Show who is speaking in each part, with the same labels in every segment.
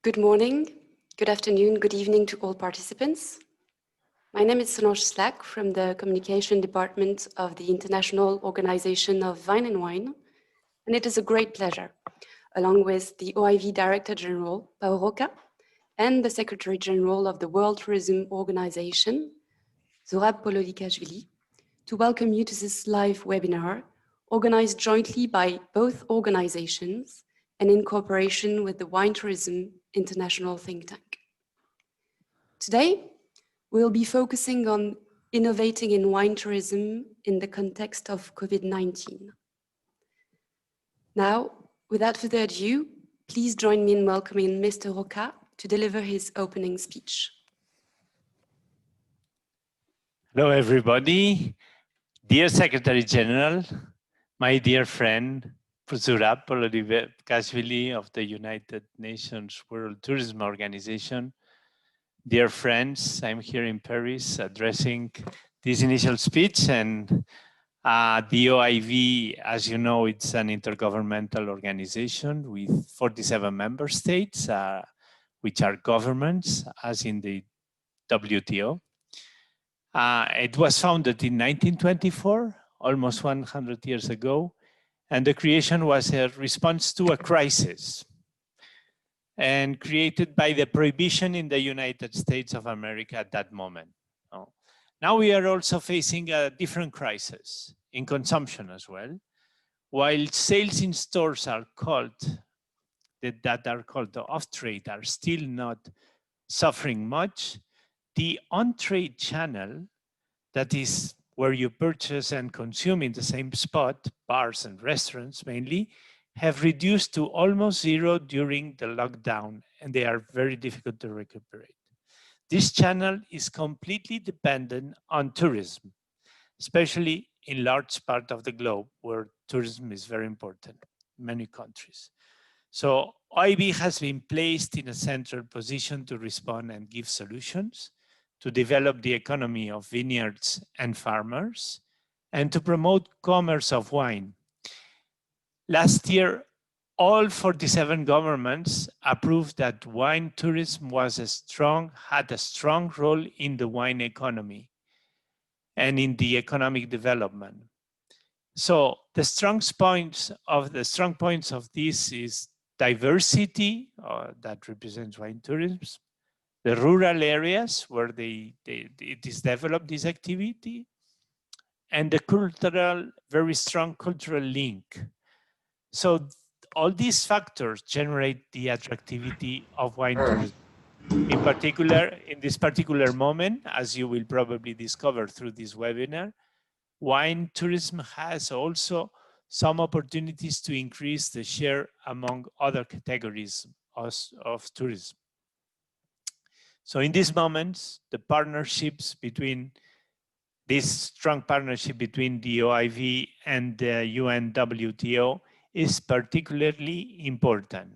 Speaker 1: Good morning, good afternoon, good evening to all participants. My name is Solange Slack from the Communication Department of the International Organization of Vine and Wine, and it is a great pleasure, along with the OIV Director General, Pau Roca, and the Secretary General of the World Tourism Organization, Zurab Pololikashvili, to welcome you to this live webinar organized jointly by both organizations and in cooperation with the Wine Tourism International Think Tank. Today, we'll be focusing on innovating in wine tourism in the context of COVID-19. Now, without further ado, please join me in welcoming Mr. Roca to deliver his opening speech.
Speaker 2: Hello, everybody. Dear Secretary General, my dear friend, Zurab Pololikashvili of the United Nations World Tourism Organization. Dear friends, I'm here in Paris addressing this initial speech, and the OIV, as you know, it's an intergovernmental organization with 47 member states, which are governments, as in the WTO. It was founded in 1924, almost 100 years ago, and the creation was a response to a crisis and created by the prohibition in the United States of America at that moment. Now we are also facing a different crisis in consumption as well. While sales in stores are called, that are called the off-trade, are still not suffering much, the on-trade channel, that is where you purchase and consume in the same spot, bars and restaurants mainly, have reduced to almost zero during the lockdown, and they are very difficult to recuperate. This channel is completely dependent on tourism, especially in large part of the globe where tourism is very important in many countries. So OIV has been placed in a central position to respond and give solutions, to develop the economy of vineyards and farmers, and to promote commerce of wine. Last year, all 47 governments approved that wine tourism was had a strong role in the wine economy and in the economic development. So the strong points of this is diversity, that represents wine tourism, the rural areas where it is developed, this activity, and the very strong cultural link. So all these factors generate the attractivity of wine tourism. In particular, in this particular moment, as you will probably discover through this webinar, wine tourism has also some opportunities to increase the share among other categories of tourism. So in these moments, the partnerships between this strong partnership between the OIV and the UNWTO is particularly important.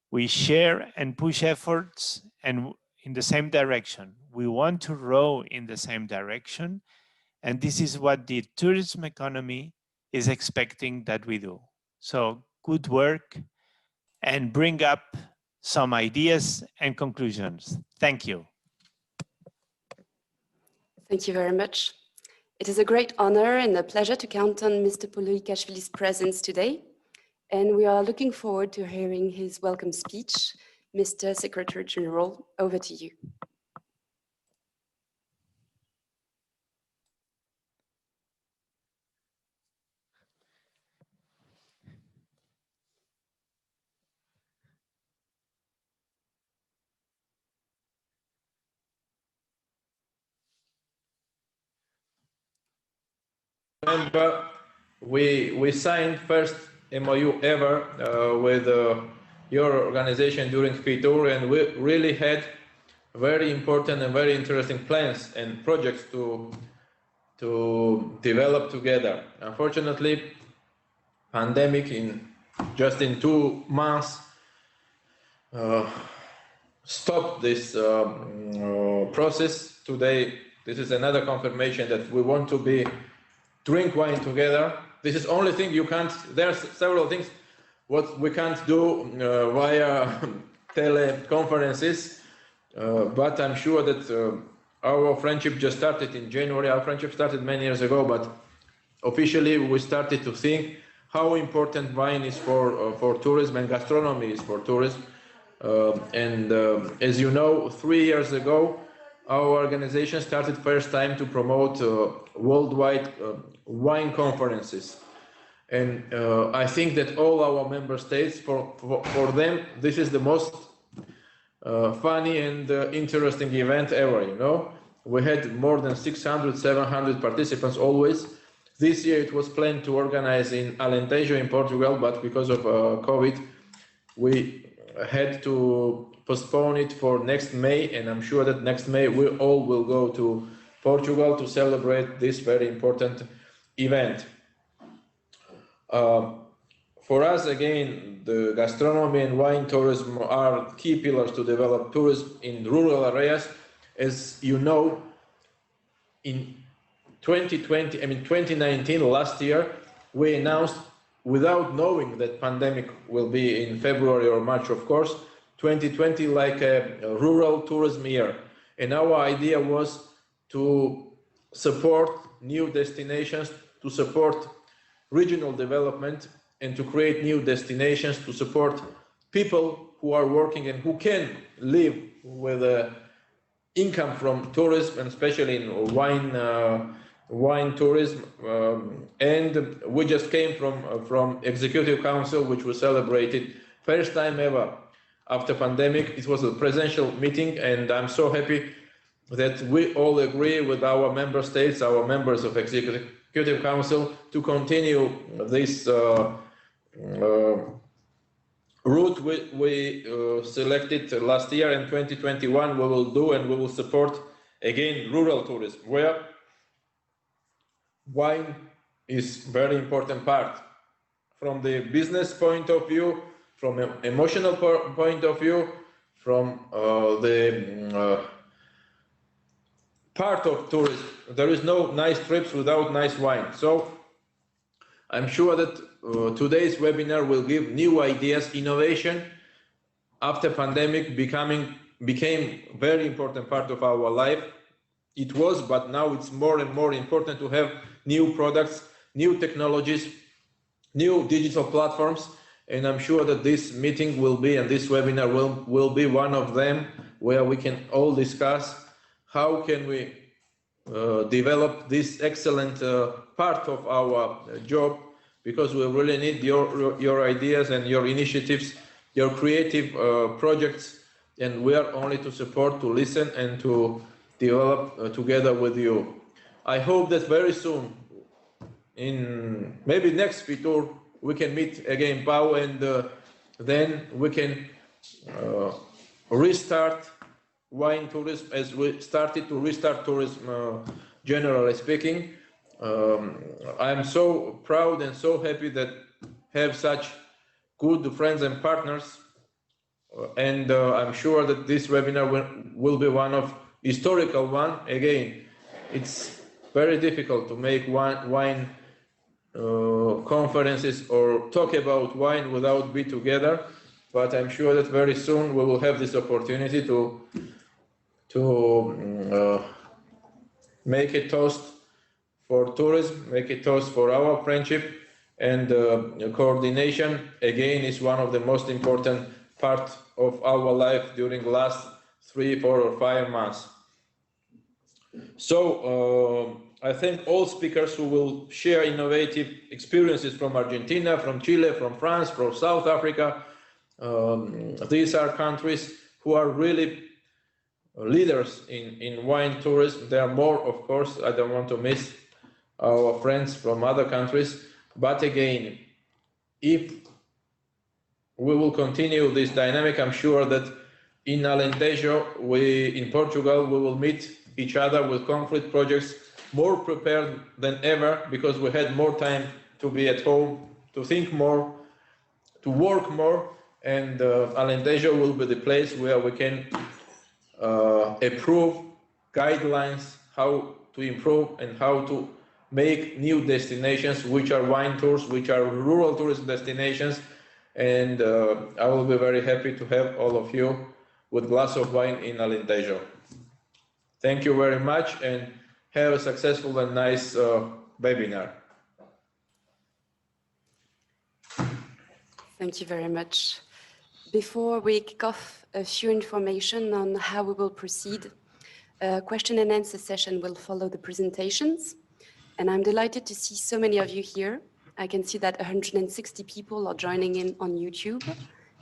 Speaker 2: We share and push efforts and in the same direction. We want to row in the same direction, and this is what the tourism economy is expecting that we do. So good work, and bring up some ideas and conclusions. Thank you.
Speaker 1: Thank you very much. It is a great honor and a pleasure to count on Mr. Pololikashvili's presence today. And we are looking forward to hearing his welcome speech. Mr. Secretary General, over to you.
Speaker 3: Remember, we signed first MOU ever with your organization during FITUR, and we really had very important and very interesting plans and projects to develop together. Unfortunately, pandemic just in 2 months stopped this process. Today, this is another confirmation that we want to drink wine together. This is the only thing you can't, there are several things what we can't do via teleconferences, but I'm sure that our friendship just started in January. Our friendship started many years ago, but officially we started to think how important wine is for tourism and gastronomy is for tourism. As you know, 3 years ago, our organization started first time to promote worldwide wine conferences. And I think that all our member states, for them, this is the most funny and interesting event ever, you know. We had more than 600, 700 participants always. This year it was planned to organize in Alentejo in Portugal, but because of COVID, we had to postpone it for next May, and I'm sure that next May we all will go to Portugal to celebrate this very important event. For us, again, the gastronomy and wine tourism are key pillars to develop tourism in rural areas. As you know, in 2019, last year, we announced, without knowing that pandemic will be in February or March, of course, 2020 like a rural tourism year. And our idea was to support new destinations, to support regional development, and to create new destinations to support people who are working and who can live with income from tourism, and especially in wine tourism. And we just came from Executive Council, which we celebrated first time ever after pandemic. It was a presential meeting, and I'm so happy that we all agree with our member states, our members of Executive Council, to continue this route we selected last year. In 2021 we will do, and we will support again rural tourism, where wine is very important part from the business point of view, from an emotional point of view, from the part of tourism. There is no nice trips without nice wine. So I'm sure that today's webinar will give new ideas. Innovation after pandemic became very important part of our life. It was, but now it's more and more important to have new products, new technologies, new digital platforms. And I'm sure that this meeting will be, and this webinar will be one of them, where we can all discuss how can we develop this excellent part of our job, because we really need your ideas and your initiatives, your creative projects, and we are only to support, to listen, and to develop together with you. I hope that very soon, in maybe next Fitur, we can meet again, Pau, and then we can restart wine tourism as we started to restart tourism, generally speaking. I'm so proud and so happy that have such good friends and partners, and I'm sure that this webinar will be one of historical one. Again, it's very difficult to make wine conferences or talk about wine without be together, but I'm sure that very soon we will have this opportunity to make a toast for tourism, make a toast for our friendship, and coordination again is one of the most important parts of our life during the last 3, 4, or 5 months. So I thank all speakers who will share innovative experiences from Argentina, from Chile, from France, from South Africa. These are countries who are really leaders in wine tourism. There are more, of course. I don't want to miss our friends from other countries. But again, if we will continue this dynamic, I'm sure that in Alentejo, in Portugal, we will meet each other with concrete projects, more prepared than ever, because we had more time to be at home, to think more, to work more, and Alentejo will be the place where we can approve guidelines how to improve and how to make new destinations, which are wine tours, which are rural tourism destinations, and I will be very happy to have all of you with a glass of wine in Alentejo. Thank you very much, and have a successful and nice webinar.
Speaker 1: Thank you very much. Before we kick off, a few information on how we will proceed. A question and answer session will follow the presentations. And I'm delighted to see so many of you here. I can see that 160 people are joining in on YouTube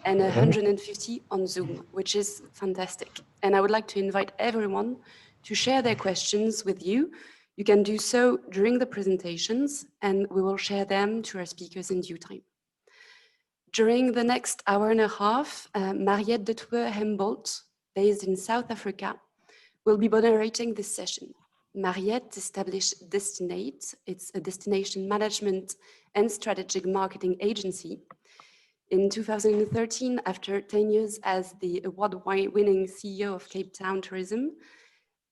Speaker 1: and 150 on Zoom, which is fantastic. And I would like to invite everyone to share their questions with you. You can do so during the presentations, and we will share them to our speakers in due time. During the next hour and a half, Mariëtte de Toit-Helmbold, based in South Africa, will be moderating this session. Mariëtte established Destinate. It's a destination management and strategic marketing agency. In 2013, after 10 years as the award-winning CEO of Cape Town Tourism,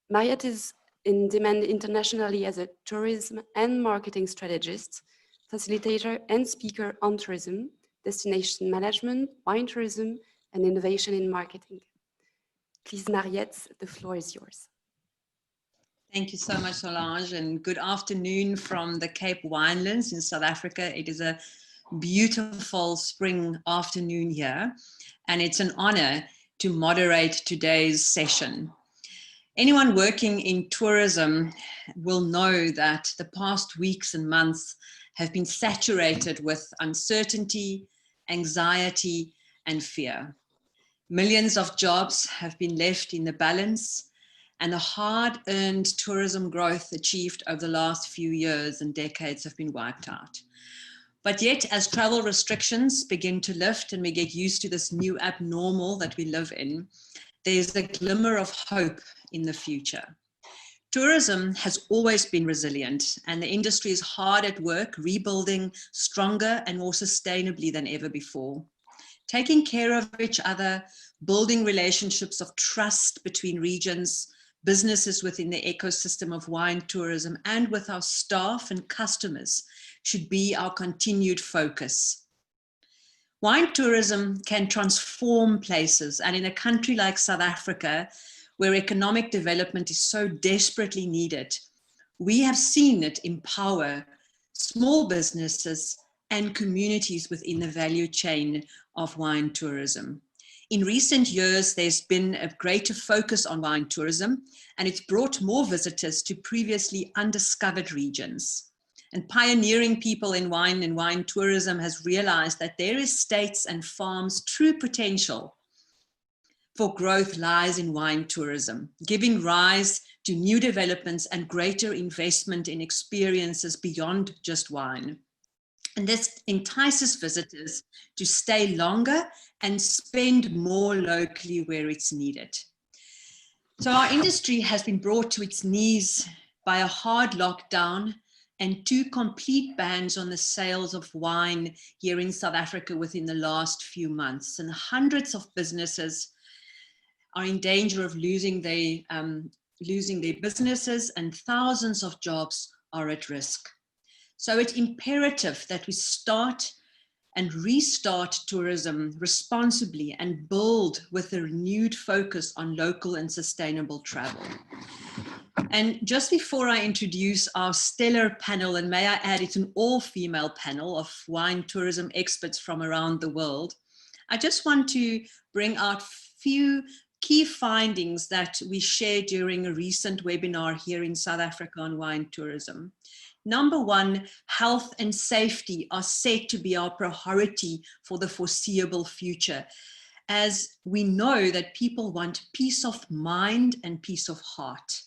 Speaker 1: Mariëtte is in demand internationally as a tourism and marketing strategist, facilitator and speaker on tourism, destination management, wine tourism, and innovation in marketing. Please, Mariëtte, the floor is yours.
Speaker 4: Thank you so much, Solange, and good afternoon from the Cape Winelands in South Africa. It is a beautiful spring afternoon here, and it's an honor to moderate today's session. Anyone working in tourism will know that the past weeks and months have been saturated with uncertainty, anxiety, and fear. Millions of jobs have been left in the balance, and the hard-earned tourism growth achieved over the last few years and decades have been wiped out. But yet, as travel restrictions begin to lift and we get used to this new abnormal that we live in, there's a glimmer of hope in the future. Tourism has always been resilient, and the industry is hard at work rebuilding stronger and more sustainably than ever before. Taking care of each other, building relationships of trust between regions, businesses within the ecosystem of wine tourism, and with our staff and customers should be our continued focus. Wine tourism can transform places, and in a country like South Africa, where economic development is so desperately needed, we have seen it empower small businesses and communities within the value chain of wine tourism. In recent years, there's been a greater focus on wine tourism, and it's brought more visitors to previously undiscovered regions. And pioneering people in wine and wine tourism has realized that their estates and farms' true potential for growth lies in wine tourism, giving rise to new developments and greater investment in experiences beyond just wine. And this entices visitors to stay longer and spend more locally where it's needed. So our industry has been brought to its knees by a hard lockdown and 2 complete bans on the sales of wine here in South Africa within the last few months. And hundreds of businesses are in danger of losing their businesses, and thousands of jobs are at risk. So it's imperative that we start and restart tourism responsibly and build with a renewed focus on local and sustainable travel. And just before I introduce our stellar panel, and may I add, it's an all-female panel of wine tourism experts from around the world, I just want to bring out a few key findings that we shared during a recent webinar here in South Africa on wine tourism. Number 1, health and safety are set to be our priority for the foreseeable future, as we know that people want peace of mind and peace of heart.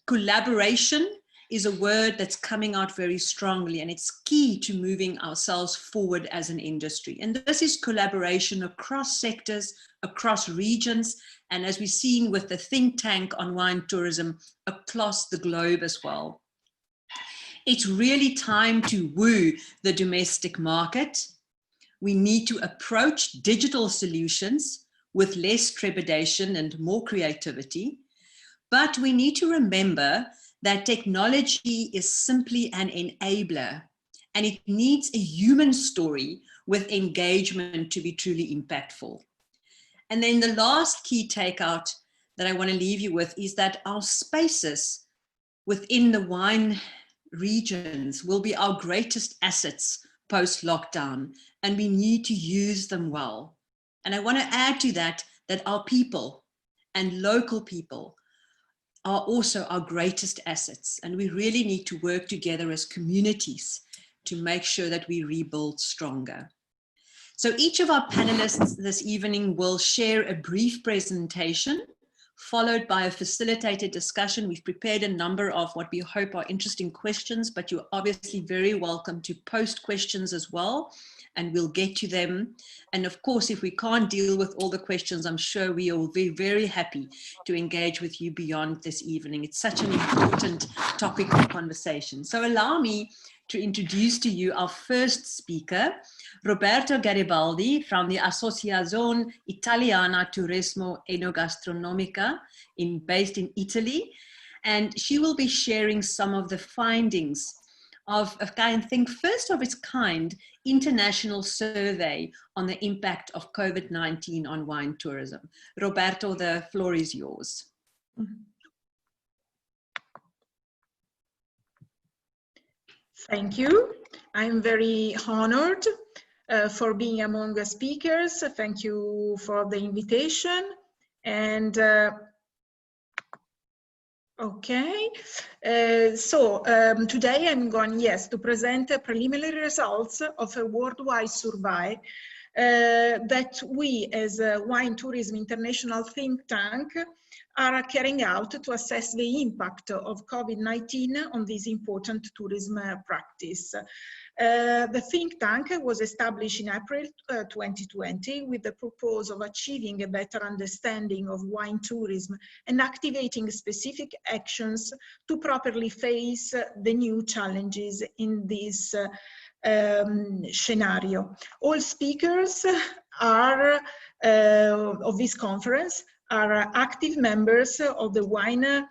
Speaker 4: Collaboration is a word that's coming out very strongly, and it's key to moving ourselves forward as an industry. And this is collaboration across sectors, across regions, and as we've seen with the think tank on wine tourism, across the globe as well. It's really time to woo the domestic market. We need to approach digital solutions with less trepidation and more creativity. But we need to remember that technology is simply an enabler, and it needs a human story with engagement to be truly impactful. And then the last key takeout that I want to leave you with is that our spaces within the wine regions will be our greatest assets post-lockdown, and we need to use them well. And I want to add to that, that our people and local people are also our greatest assets. And we really need to work together as communities to make sure that we rebuild stronger. So each of our panelists this evening will share a brief presentation, followed by a facilitated discussion. We've prepared a number of what we hope are interesting questions, but you're obviously very welcome to post questions as well, and we'll get to them. And of course, if we can't deal with all the questions, I'm sure we will be very happy to engage with you beyond this evening. It's such an important topic of conversation. So allow me to introduce to you our first speaker, Roberto Garibaldi from the Associazione Italiana Turismo Enogastronomica based in Italy. And she will be sharing some of the findings of a kind, think first of its kind, international survey on the impact of COVID-19 on wine tourism. Roberto, the floor is yours.
Speaker 5: Thank you. I'm very honored for being among the speakers. Thank you for the invitation. And okay, today I'm going, to present preliminary results of a worldwide survey that we as a Wine Tourism International think tank are carrying out to assess the impact of COVID-19 on this important tourism practice. The think tank was established in April 2020 with the purpose of achieving a better understanding of wine tourism and activating specific actions to properly face the new challenges in this scenario. All speakers are of this conference are active members of the Wine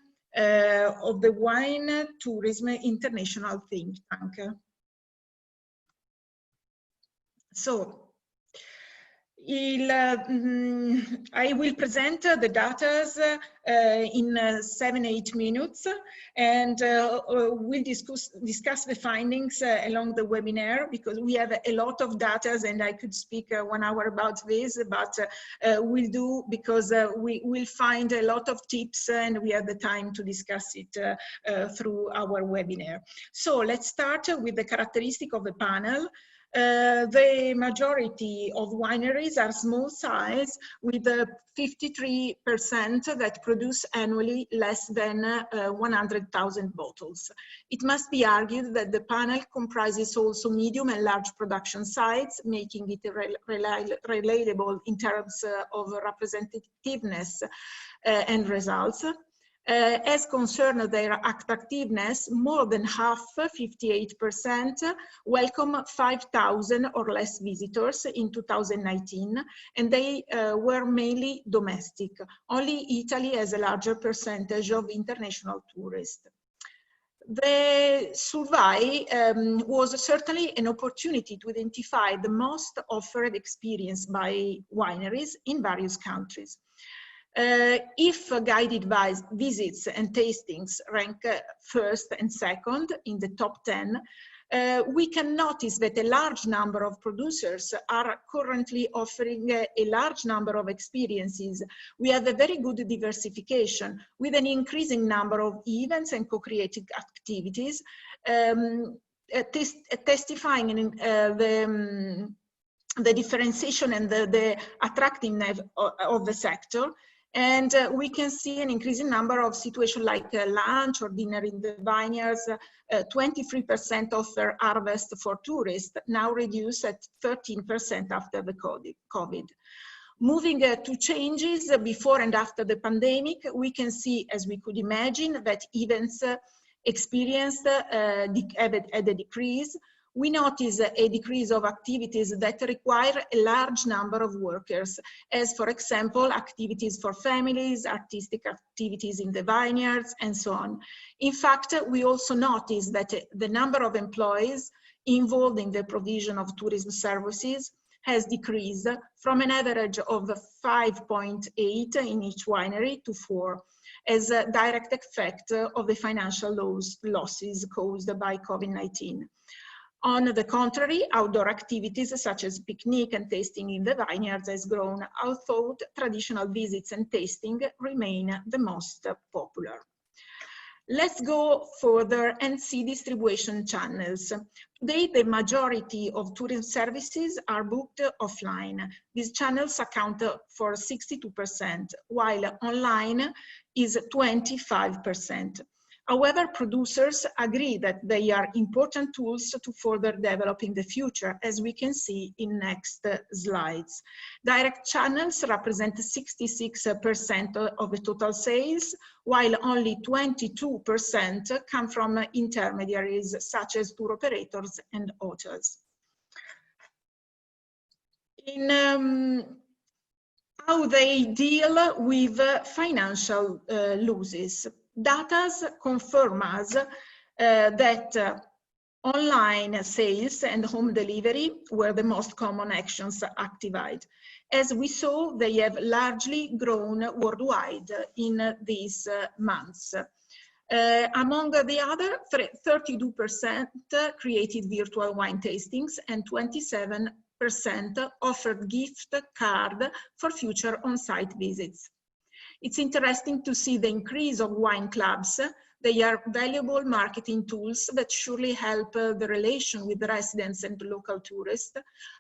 Speaker 5: Tourism International think tank. So, I will present the data in 7-8 minutes, and we'll discuss the findings along the webinar, because we have a lot of data and I could speak 1 hour about this, but we'll do, because we will find a lot of tips and we have the time to discuss it through our webinar. So let's start with the characteristic of the panel. The majority of wineries are small size, with 53% that produce annually less than 100,000 bottles. It must be argued that the panel comprises also medium and large production sites, making it relatable in terms of representativeness and results. As concerns their attractiveness, more than half, 58%, welcome 5,000 or less visitors in 2019, and they were mainly domestic. Only Italy has a larger percentage of international tourists. The survey was certainly an opportunity to identify the most offered experience by wineries in various countries. If guided by visits and tastings rank first and second in the top 10, we can notice that a large number of producers are currently offering a large number of experiences. We have a very good diversification with an increasing number of events and co-created activities, testifying in the differentiation and the attractiveness of the sector. And we can see an increasing number of situations like lunch or dinner in the vineyards. 23% offer harvest for tourists, now reduced at 13% after the COVID. Moving to changes before and after the pandemic, we can see, as we could imagine, that events experienced a decrease. We notice a decrease of activities that require a large number of workers, as for example, activities for families, artistic activities in the vineyards, and so on. In fact, we also notice that the number of employees involved in the provision of tourism services has decreased from an average of 5.8 in each winery to 4, as a direct effect of the financial losses caused by COVID-19. On the contrary, outdoor activities such as picnic and tasting in the vineyards has grown, although traditional visits and tasting remain the most popular. Let's go further and see distribution channels. Today, the majority of tourism services are booked offline. These channels account for 62%, while online is 25%. However, producers agree that they are important tools to further develop in the future, as we can see in next slides. Direct channels represent 66% of the total sales, while only 22% come from intermediaries such as tour operators and hotels. In how they deal with financial losses. Data confirm us that online sales and home delivery were the most common actions activated. As we saw, they have largely grown worldwide in these months. Among the other, 32% created virtual wine tastings and 27% offered gift card for future on-site visits. It's interesting to see the increase of wine clubs. They are valuable marketing tools that surely help the relation with the residents and local tourists.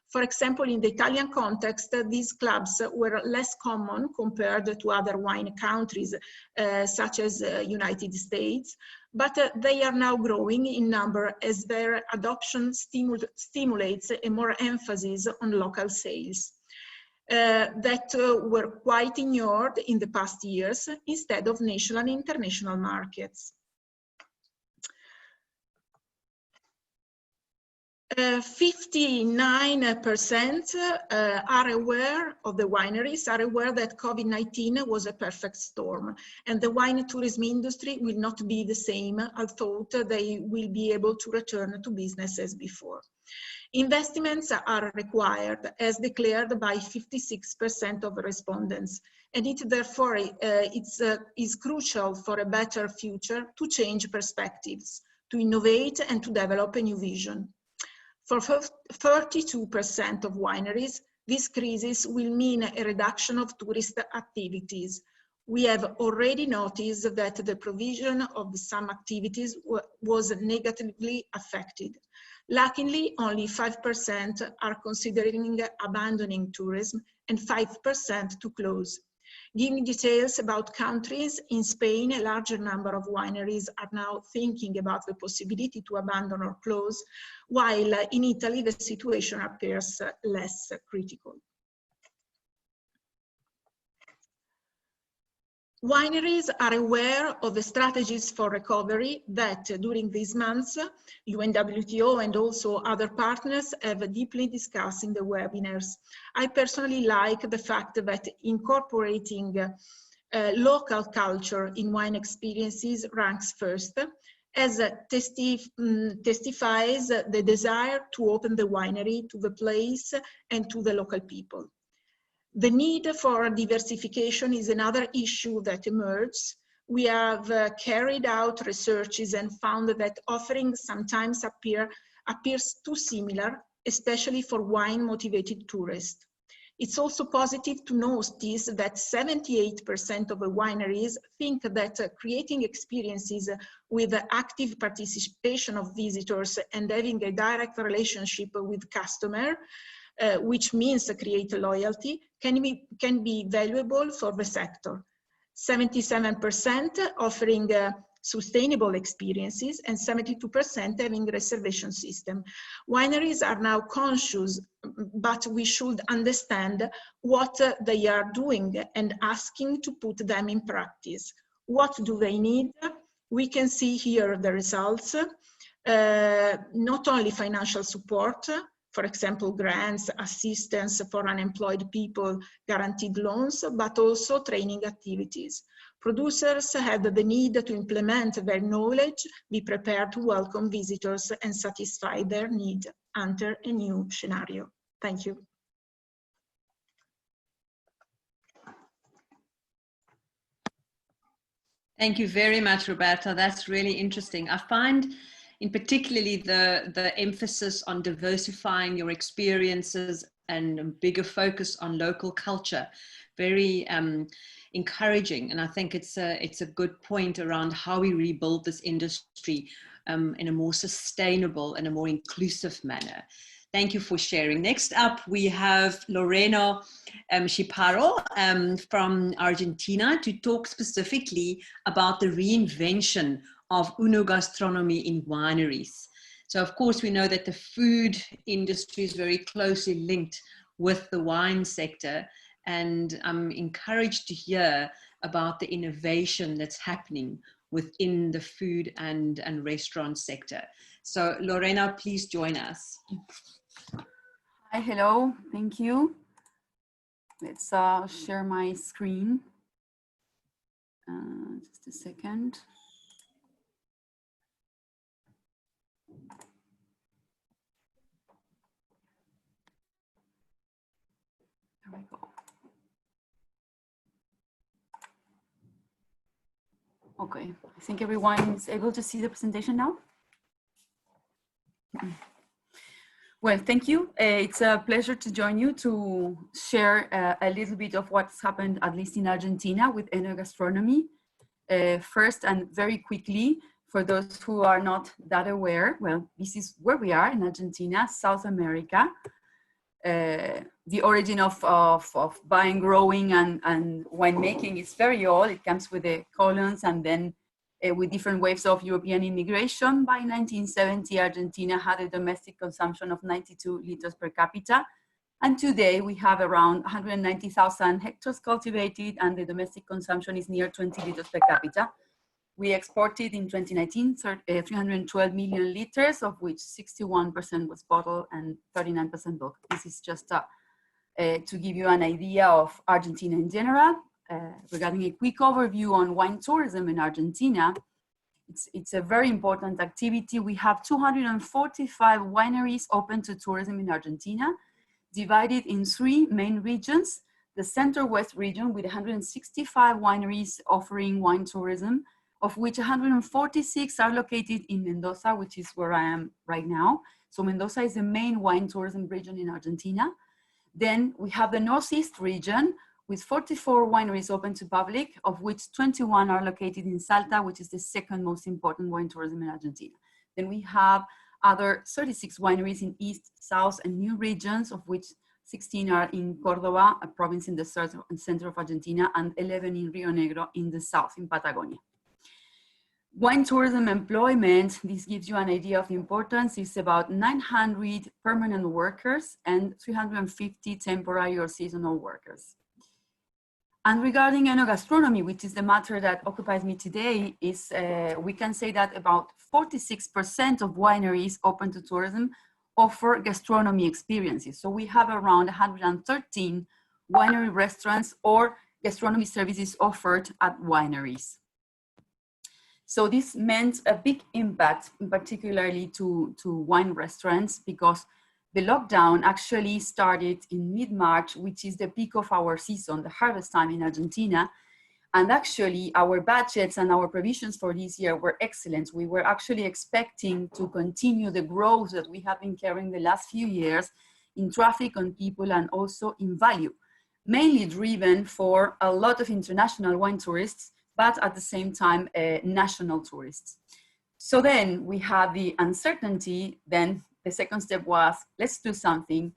Speaker 5: For example, in the Italian context, these clubs were less common compared to other wine countries, such as United States, but they are now growing in number as their adoption stimulates a more emphasis on local sales. That were quite ignored in the past years instead of national and international markets. 59% are aware of the wineries, are aware that COVID-19 was a perfect storm, and the wine tourism industry will not be the same, although they will be able to return to business as before. Investments are required, as declared by 56% of respondents, and it therefore is crucial for a better future to change perspectives, to innovate and to develop a new vision. For 32% of wineries, this crisis will mean a reduction of tourist activities. We have already noticed that the provision of some activities was negatively affected. Luckily, only 5% are considering abandoning tourism and 5% to close. Giving details about countries, in Spain, a larger number of wineries are now thinking about the possibility to abandon or close, while in Italy, the situation appears less critical. Wineries are aware of the strategies for recovery that during these months, UNWTO and also other partners have deeply discussed in the webinars. I personally like the fact that incorporating local culture in wine experiences ranks first, as testifies the desire to open the winery to the place and to the local people. The need for diversification is another issue that emerges. We have carried out researches and found that offering sometimes appears too similar, especially for wine-motivated tourists. It's also positive to notice that 78% of the wineries think that creating experiences with active participation of visitors and having a direct relationship with customers, which means create loyalty, can be valuable for the sector. 77% offering sustainable experiences and 72% having reservation system. Wineries are now conscious, but we should understand what they are doing and asking to put them in practice. What do they need? We can see here the results, not only financial support, for example, grants, assistance for unemployed people, guaranteed loans, but also training activities. Producers had the need to implement their knowledge, be prepared to welcome visitors and satisfy their need under a new scenario. Thank you.
Speaker 4: Thank you very much, Roberta. That's really interesting. I find in particularly the emphasis on diversifying your experiences and a bigger focus on local culture very encouraging. And I think it's a good point around how we rebuild this industry in a more sustainable and a more inclusive manner. Thank you for sharing. Next up, we have Lorena Shiparo from Argentina to talk specifically about the reinvention of Ono-gastronomy in wineries. So of course, we know that the food industry is very closely linked with the wine sector. And I'm encouraged to hear about the innovation that's happening within the food and restaurant sector. So Lorena, please join us.
Speaker 6: Hi, hello, thank you. Let's share my screen. Just a second. There we go. Okay, I think everyone is able to see the presentation now. Well, thank you. It's a pleasure to join you to share a little bit of what's happened, at least in Argentina, with Ono-gastronomy. First and very quickly, for those who are not that aware, well, this is where we are in Argentina, South America. The origin of vine growing and winemaking is very old. It comes with the colons and then with different waves of European immigration. By 1970, Argentina had a domestic consumption of 92 liters per capita. And today we have around 190,000 hectares cultivated and the domestic consumption is near 20 liters per capita. We exported in 2019 312 million liters, of which 61% was bottled and 39% bulk. This is just to give you an idea of Argentina in general. Regarding a quick overview on wine tourism in Argentina, it's a very important activity. We have 245 wineries open to tourism in Argentina, divided in 3 main regions. The Center-West region with 165 wineries offering wine tourism, of which 146 are located in Mendoza, which is where I am right now. So Mendoza is the main wine tourism region in Argentina. Then we have the Northeast region with 44 wineries open to public, of which 21 are located in Salta, which is the second most important wine tourism in Argentina. Then we have other 36 wineries in East, South, and New regions, of which 16 are in Córdoba, a province in the center of Argentina, and 11 in Rio Negro in the south, in Patagonia. Wine tourism employment, this gives you an idea of the importance, is about 900 permanent workers and 350 temporary or seasonal workers. And regarding Ono-gastronomy, which is the matter that occupies me today, is we can say that about 46% of wineries open to tourism offer gastronomy experiences. So we have around 113 winery restaurants or gastronomy services offered at wineries. So this meant a big impact, particularly to wine restaurants, because the lockdown actually started in mid-March, which is the peak of our season, the harvest time in Argentina. And actually our budgets and our provisions for this year were excellent. We were actually expecting to continue the growth that we have been carrying the last few years in traffic on people and also in value, mainly driven for a lot of international wine tourists, but at the same time, national tourists. So then we had the uncertainty. Then the second step was, let's do something.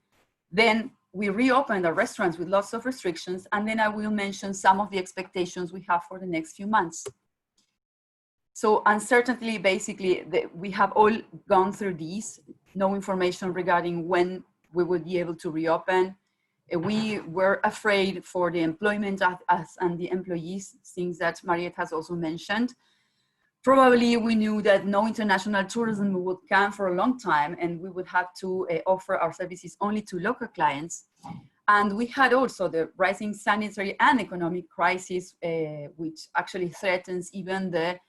Speaker 6: Then we reopened the restaurants with lots of restrictions. And then I will mention some of the expectations we have for the next few months. So uncertainty, basically, we have all gone through these, no information regarding when we would be able to reopen. We were afraid for the employment of us and the employees, things that Mariëtte has also mentioned. Probably we knew that no international tourism would come for a long time and we would have to offer our services only to local clients. And we had also the rising sanitary and economic crisis, which actually threatens even the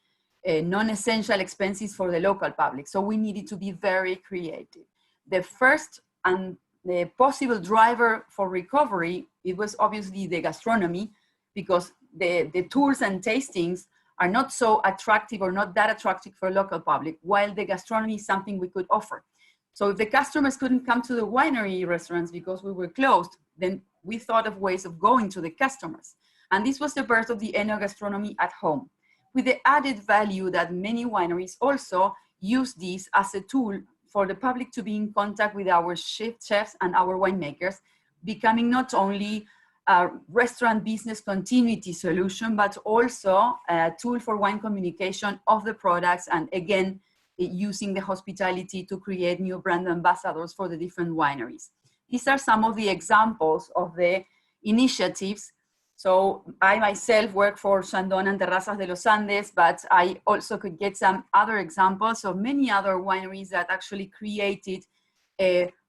Speaker 6: non-essential expenses for the local public. So we needed to be very creative. The first and the possible driver for recovery, it was obviously the gastronomy, because the tours and tastings are not so attractive or not that attractive for local public, while the gastronomy is something we could offer. So if the customers couldn't come to the winery restaurants because we were closed, then we thought of ways of going to the customers. And this was the birth of the Ono-gastronomy at home, with the added value that many wineries also use this as a tool for the public to be in contact with our chefs and our winemakers, becoming not only a restaurant business continuity solution, but also a tool for wine communication of the products, and again, using the hospitality to create new brand ambassadors for the different wineries. These are some of the examples of the initiatives. So I myself work for Chandon and Terrazas de los Andes, but I also could get some other examples of many other wineries that actually created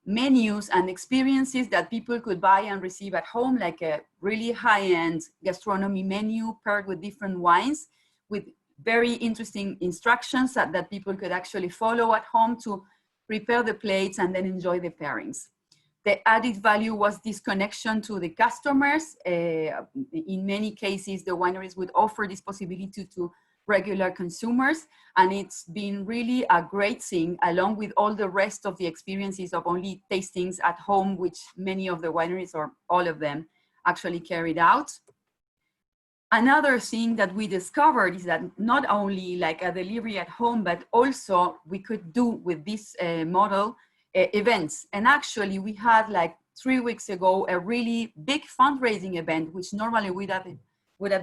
Speaker 6: menus and experiences that people could buy and receive at home, like a really high-end gastronomy menu paired with different wines, with very interesting instructions that people could actually follow at home to prepare the plates and then enjoy the pairings. The added value was this connection to the customers. In many cases, the wineries would offer this possibility to regular consumers, and it's been really a great thing, along with all the rest of the experiences of only tastings at home, which many of the wineries, or all of them, actually carried out. Another thing that we discovered is that not only like a delivery at home, but also we could do with this model events. And actually we had, like 3 weeks ago, a really big fundraising event, which normally would have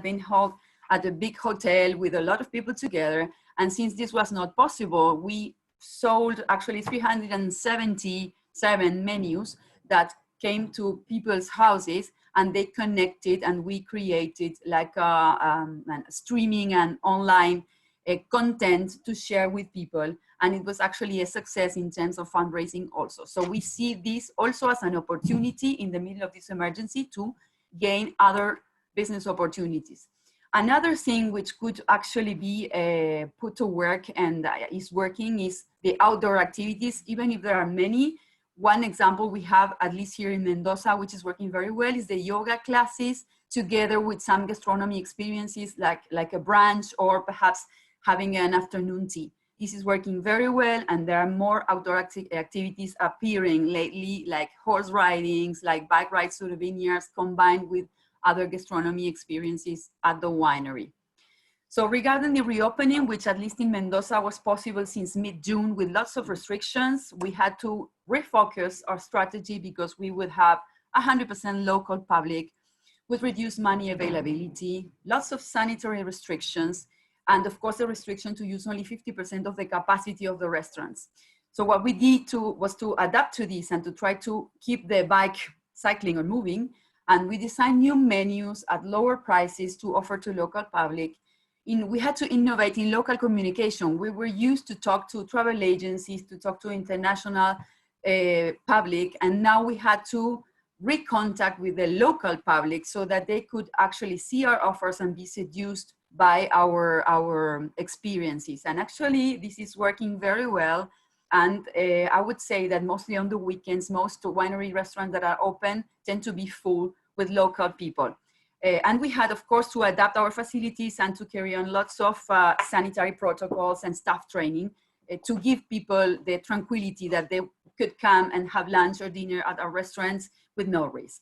Speaker 6: been held at a big hotel with a lot of people together. And since this was not possible, we sold actually 377 menus that came to people's houses, and they connected, and we created like a streaming and online content to share with people. And it was actually a success in terms of fundraising also. So we see this also as an opportunity in the middle of this emergency to gain other business opportunities. Another thing which could actually be put to work and is working is the outdoor activities, even if there are many. One example we have, at least here in Mendoza, which is working very well, is the yoga classes, together with some gastronomy experiences like a brunch, or perhaps having an afternoon tea. This is working very well, and there are more outdoor activities appearing lately, like horse ridings, like bike rides to the vineyards, combined with other gastronomy experiences at the winery. So regarding the reopening, which at least in Mendoza was possible since mid-June with lots of restrictions, we had to refocus our strategy because we would have 100% local public with reduced money availability, lots of sanitary restrictions, and of course the restriction to use only 50% of the capacity of the restaurants. So what we did was to adapt to this and to try to keep the bike cycling or moving, and we designed new menus at lower prices to offer to local public. We had to innovate in local communication. We were used to talk to travel agencies, to talk to international public, and now we had to recontact with the local public so that they could actually see our offers and be seduced by our experiences. And actually this is working very well. And I would say that mostly on the weekends, most winery restaurants that are open tend to be full with local people. And we had, of course, to adapt our facilities and to carry on lots of sanitary protocols and staff training to give people the tranquility that they could come and have lunch or dinner at our restaurants with no risk.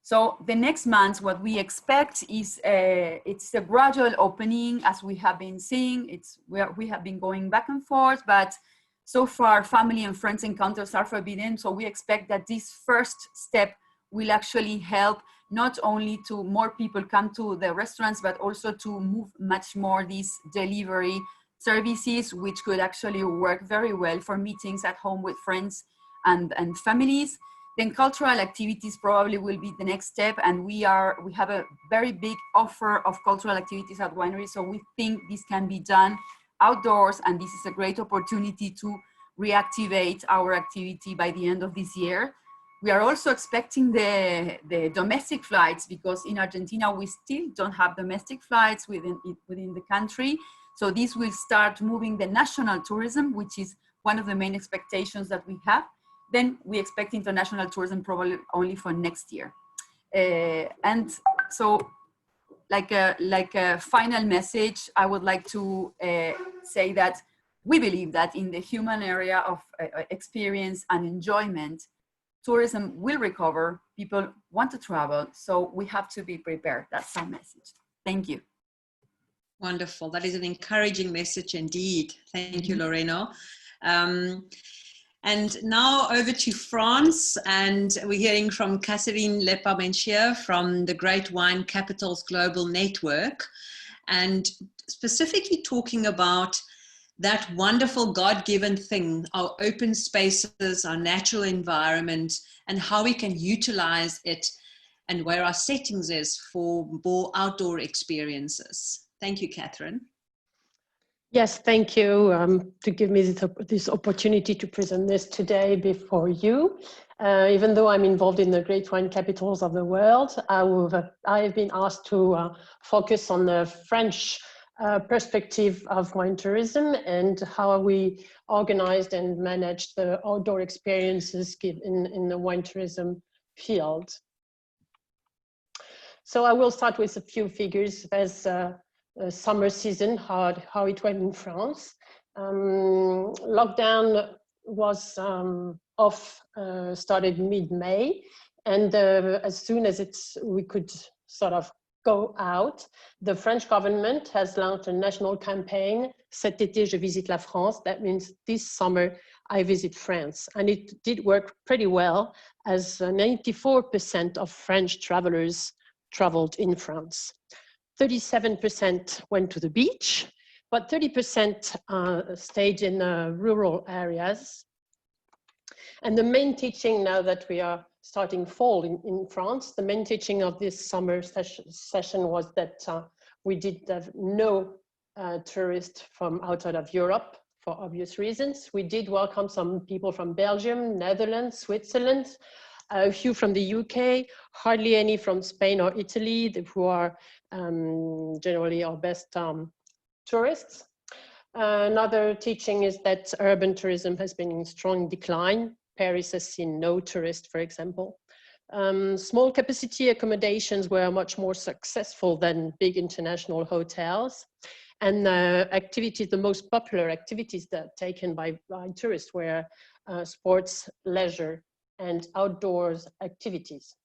Speaker 6: So the next month, what we expect is it's a gradual opening, as we have been seeing. We have been going back and forth, but so far family and friends encounters are forbidden. So we expect that this first step will actually help not only to more people come to the restaurants, but also to move much more these delivery services, which could actually work very well for meetings at home with friends and families. Then cultural activities probably will be the next step, and we have a very big offer of cultural activities at wineries, so we think this can be done outdoors, and this is a great opportunity to reactivate our activity by the end of this year. We are also expecting the domestic flights, because in Argentina we still don't have domestic flights within the country. So this will start moving the national tourism, which is one of the main expectations that we have. Then we expect international tourism probably only for next year. And so like a final message, I would like to say that we believe that in the human area of experience and enjoyment, tourism will recover. People want to travel, so we have to be prepared. That's our message. Thank you.
Speaker 4: Wonderful. That is an encouraging message indeed. Thank you, Lorena. And now over to France, and we're hearing from Catherine Leparmentier from the Great Wine Capitals Global Network, and specifically talking about that wonderful God-given thing, our open spaces, our natural environment, and how we can utilize it, and where our settings is for more outdoor experiences. Thank you, Catherine.
Speaker 7: Yes, thank you to give me this opportunity to present this today before you. Even though I'm involved in the great wine capitals of the world, I have been asked to focus on the French perspective of wine tourism and how we organized and managed the outdoor experiences in the wine tourism field. So I will start with a few figures as summer season, how it went in France. Lockdown was started mid-May, and as soon as we could sort of go out, the French government has launched a national campaign, Cet été, je visite la France. That means this summer, I visit France. And it did work pretty well, as 94% of French travelers traveled in France. 37% went to the beach, but 30% stayed in rural areas. And the main teaching, now that we are starting fall in France, the main teaching of this summer session was that we did have no tourists from outside of Europe for obvious reasons. We did welcome some people from Belgium, Netherlands, Switzerland, a few from the UK, hardly any from Spain or Italy, who are generally our best tourists. Another teaching is that urban tourism has been in strong decline. Paris has seen no tourists, for example. Small capacity accommodations were much more successful than big international hotels. And activities, the most popular activities that taken by tourists were sports, leisure, and outdoors activities.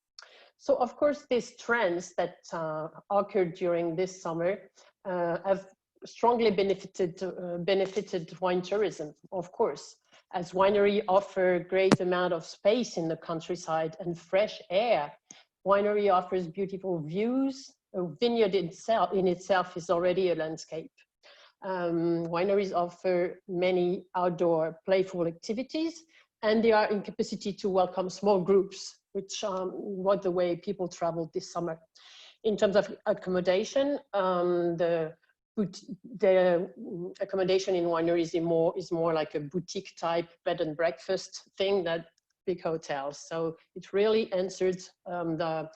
Speaker 7: So of course, these trends that occurred during this summer have strongly benefited wine tourism, of course, as winery offer great amount of space in the countryside and fresh air. Winery offers beautiful views. A vineyard in itself is already a landscape. Wineries offer many outdoor playful activities, and they are in capacity to welcome small groups, which was the way people traveled this summer. In terms of accommodation, the accommodation in wineries is more like a boutique type bed and breakfast thing than big hotels. So it really answered the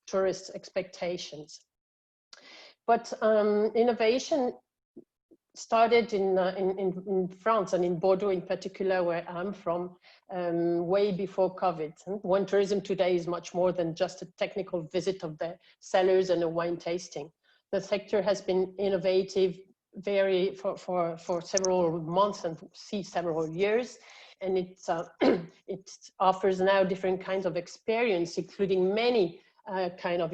Speaker 7: tourists' expectations. But innovation started in France and in Bordeaux in particular, where I'm from, way before COVID. Wine tourism today is much more than just a technical visit of the cellars and a wine tasting. The sector has been innovative for several months and several years, and it offers now different kinds of experience, including many kind of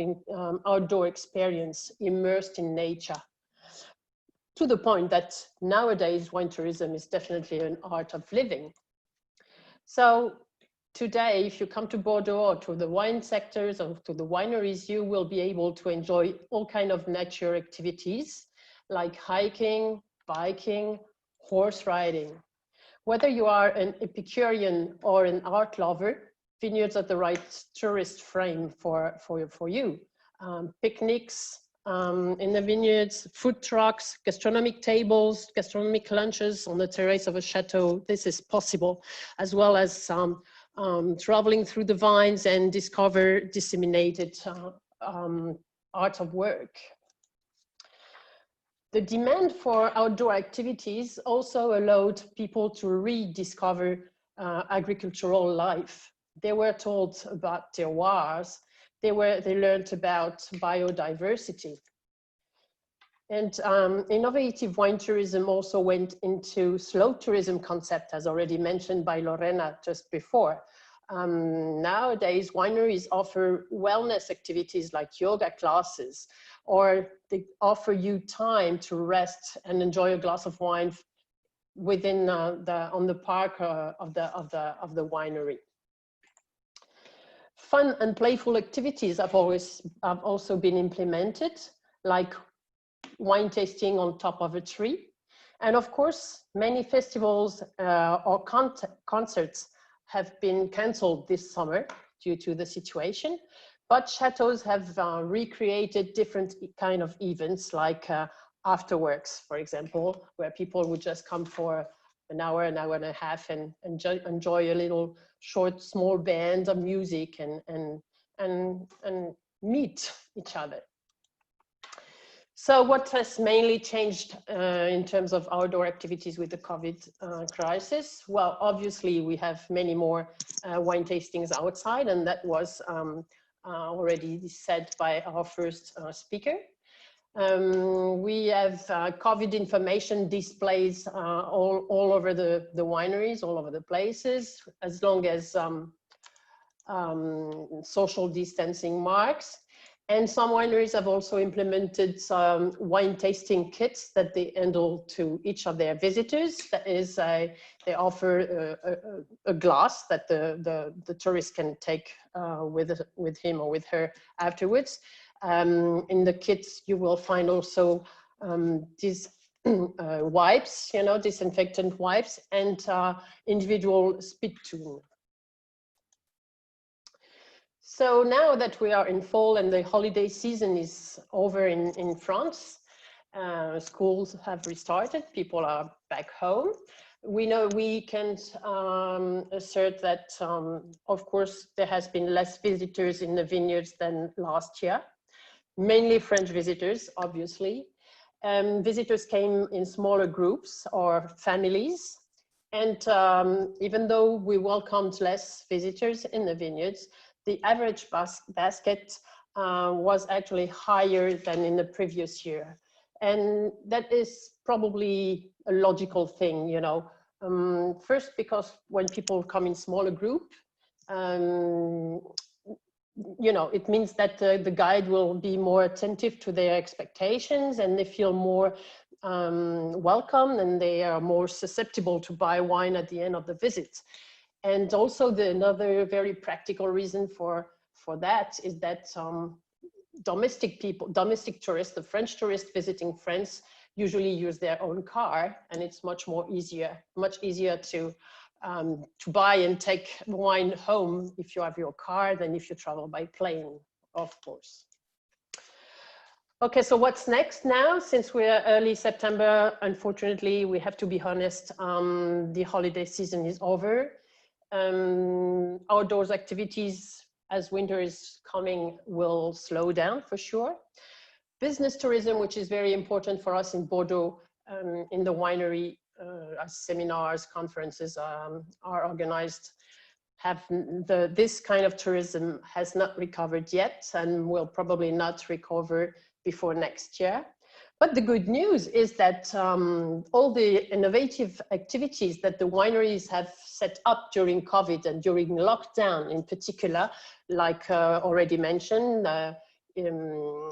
Speaker 7: outdoor experience immersed in nature. To the point that nowadays wine tourism is definitely an art of living. So today, if you come to Bordeaux or to the wine sectors or to the wineries, you will be able to enjoy all kinds of nature activities like hiking, biking, horse riding. Whether you are an Epicurean or an art lover, vineyards are the right tourist frame for you. Picnics in the vineyards, food trucks, gastronomic tables, gastronomic lunches on the terrace of a chateau. This is possible, as well as traveling through the vines and discover disseminated art of work. The demand for outdoor activities also allowed people to rediscover agricultural life. They were told about terroirs. They learned about biodiversity. And innovative wine tourism also went into slow tourism concept, as already mentioned by Lorena just before. Nowadays, wineries offer wellness activities like yoga classes, or they offer you time to rest and enjoy a glass of wine within on the park of the winery. Fun and playful activities have also been implemented, like wine tasting on top of a tree. And of course, many festivals or concerts have been cancelled this summer due to the situation, but chateaus have recreated different kind of events, like afterworks, for example, where people would just come for an hour and a half and enjoy a little short, small band of music and meet each other. So what has mainly changed in terms of outdoor activities with the COVID crisis? Well, obviously we have many more wine tastings outside, and that was already said by our first speaker. We have COVID information displays all over the wineries, all over the places, as long as social distancing marks. And some wineries have also implemented some wine tasting kits that they handle to each of their visitors. That is, they offer a glass that the tourist can take with him or with her afterwards. In the kits, you will find also these wipes, disinfectant wipes, and individual spittoon. So now that we are in fall and the holiday season is over in France, schools have restarted, people are back home. We know we can assert that, of course, there has been less visitors in the vineyards than last year, mainly French visitors, obviously. Visitors came in smaller groups or families. And even though we welcomed less visitors in the vineyards, the average basket was actually higher than in the previous year. And that is probably a logical thing, first, because when people come in smaller group, it means that the guide will be more attentive to their expectations, and they feel more welcome, and they are more susceptible to buy wine at the end of the visit. And also another very practical reason for that is that domestic tourists, the French tourists visiting France, usually use their own car, and it's much easier to buy and take wine home if you have your car than if you travel by plane, of course. Okay, so what's next now? Since we're early September, unfortunately, we have to be honest, the holiday season is over. Outdoors activities, as winter is coming, will slow down for sure. Business tourism, which is very important for us in Bordeaux, in the winery, as seminars, conferences are organized, this kind of tourism has not recovered yet and will probably not recover before next year. But the good news is that all the innovative activities that the wineries have set up during COVID and during lockdown in particular, like already mentioned,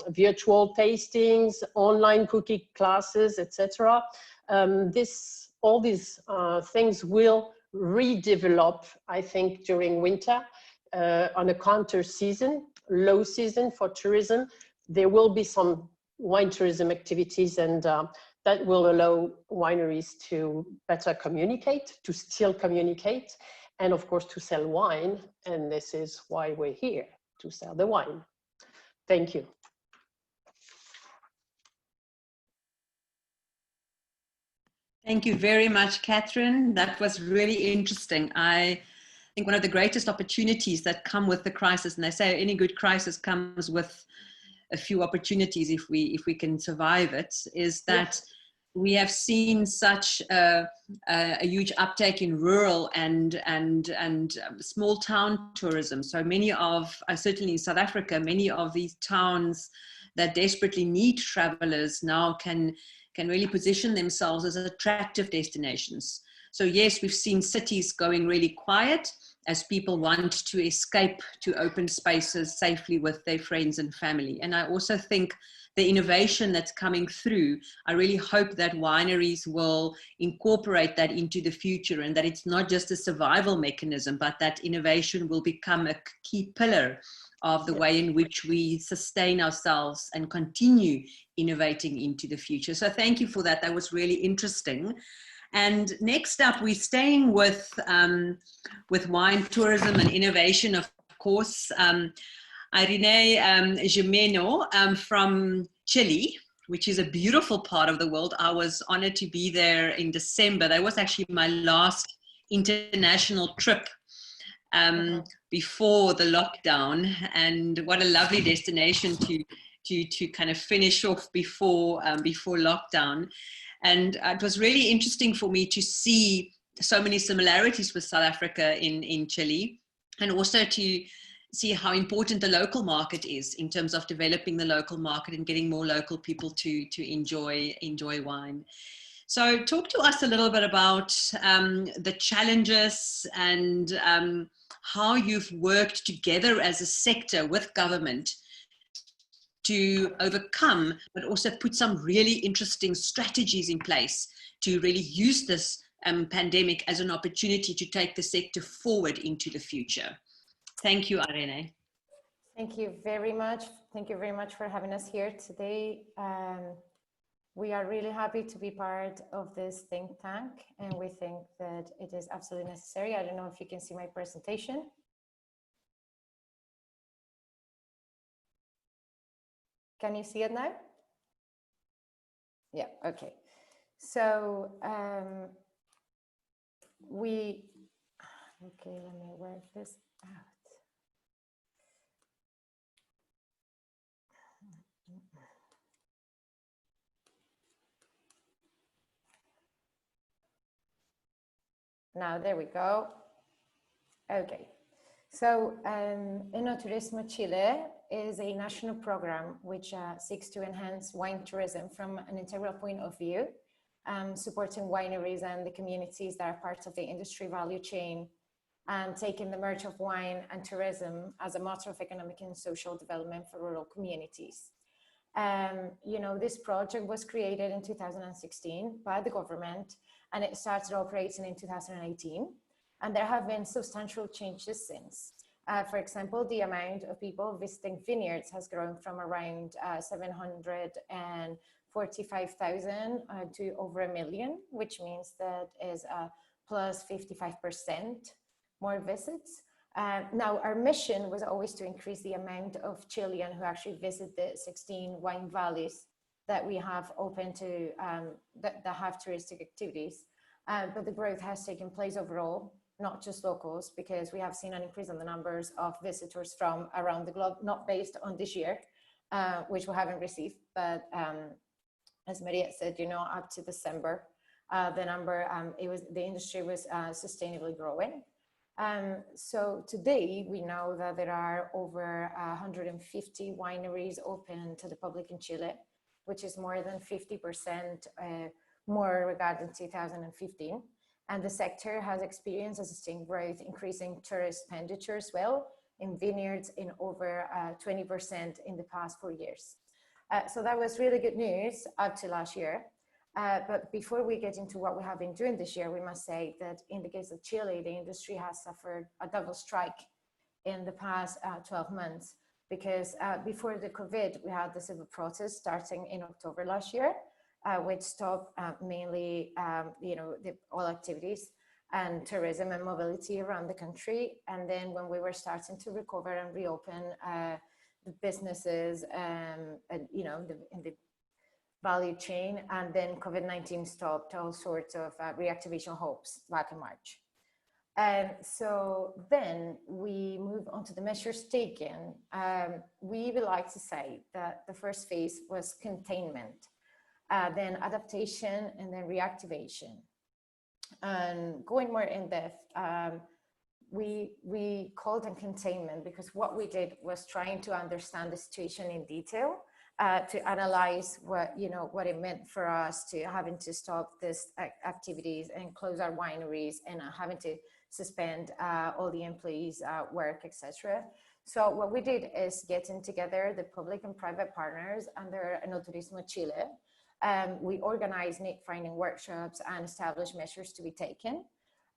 Speaker 7: virtual tastings, online cooking classes, etc. All these things will redevelop, I think, during winter on a counter season, low season for tourism. There will be some wine tourism activities, and that will allow wineries to better communicate, to still communicate, and of course to sell wine. And this is why we're here, to sell the wine. Thank you.
Speaker 4: Thank you very much, Catherine. That was really interesting. I think one of the greatest opportunities that come with the crisis, and they say any good crisis comes with a few opportunities if we can survive it, is that we have seen such a huge uptake in rural and small town tourism. So many of, certainly in South Africa, many of these towns that desperately need travelers now can really position themselves as attractive destinations. So yes, we've seen cities going really quiet as people want to escape to open spaces safely with their friends and family. And I also think the innovation that's coming through, I really hope that wineries will incorporate that into the future, and that it's not just a survival mechanism, but that innovation will become a key pillar of the way in which we sustain ourselves and continue innovating into the future. So thank you for that. That was really interesting. And next up, we're staying with wine tourism and innovation, of course. Irene Jimeno from Chile, which is a beautiful part of the world. I was honored to be there in December. That was actually my last international trip before the lockdown, and what a lovely destination to kind of finish off before lockdown. And it was really interesting for me to see so many similarities with South Africa in Chile, and also to see how important the local market is in terms of developing the local market and getting more local people to enjoy wine. So talk to us a little bit about the challenges and how you've worked together as a sector with government to overcome, but also put some really interesting strategies in place to really use this pandemic as an opportunity to take the sector forward into the future. Thank you, Irene.
Speaker 8: Thank you very much. Thank you very much for having us here today. We are really happy to be part of this think tank, and we think that it is absolutely necessary. I don't know if you can see my presentation. Can you see it now? Yeah, okay. So okay, let me work this out. Now, there we go. Okay. So, Enoturismo Chile is a national program which seeks to enhance wine tourism from an integral point of view, supporting wineries and the communities that are part of the industry value chain, and taking the merge of wine and tourism as a motor of economic and social development for rural communities. You know, this project was created in 2016 by the government, and it started operating in 2018. And there have been substantial changes since. For example, the amount of people visiting vineyards has grown from around 745,000 to over 1 million, which means that is plus 55% more visits. Now, our mission was always to increase the amount of Chilean who actually visit the 16 wine valleys that we have open to, that have touristic activities. But the growth has taken place overall, not just locals, because we have seen an increase in the numbers of visitors from around the globe, not based on this year, which we haven't received, but as Mariëtte said, you know, up to December, the number, the industry was sustainably growing. So today we know that there are over 150 wineries open to the public in Chile, which is more than 50% more regarding 2015. And the sector has experienced a sustained growth, increasing tourist expenditure as well in vineyards in over 20% in the past 4 years. So that was really good news up to last year. But before we get into what we have been doing this year, we must say that in the case of Chile, the industry has suffered a double strike in the past 12 months, because before the COVID, we had the civil protest starting in October last year, which stopped mainly, you know, all activities and tourism and mobility around the country. And then when we were starting to recover and reopen the businesses, and you know, in the value chain, and then COVID-19 stopped all sorts of reactivation hopes back in March. And so then we move on to the measures taken. We would like to say that the first phase was containment, then adaptation, and then reactivation. And going more in depth, we called it containment because what we did was trying to understand the situation in detail, to analyze what it meant for us to having to stop these activities and close our wineries and having to suspend all the employees' work, etc. So what we did is getting together the public and private partners under UNWTO-Chile. We organized need-finding workshops and established measures to be taken.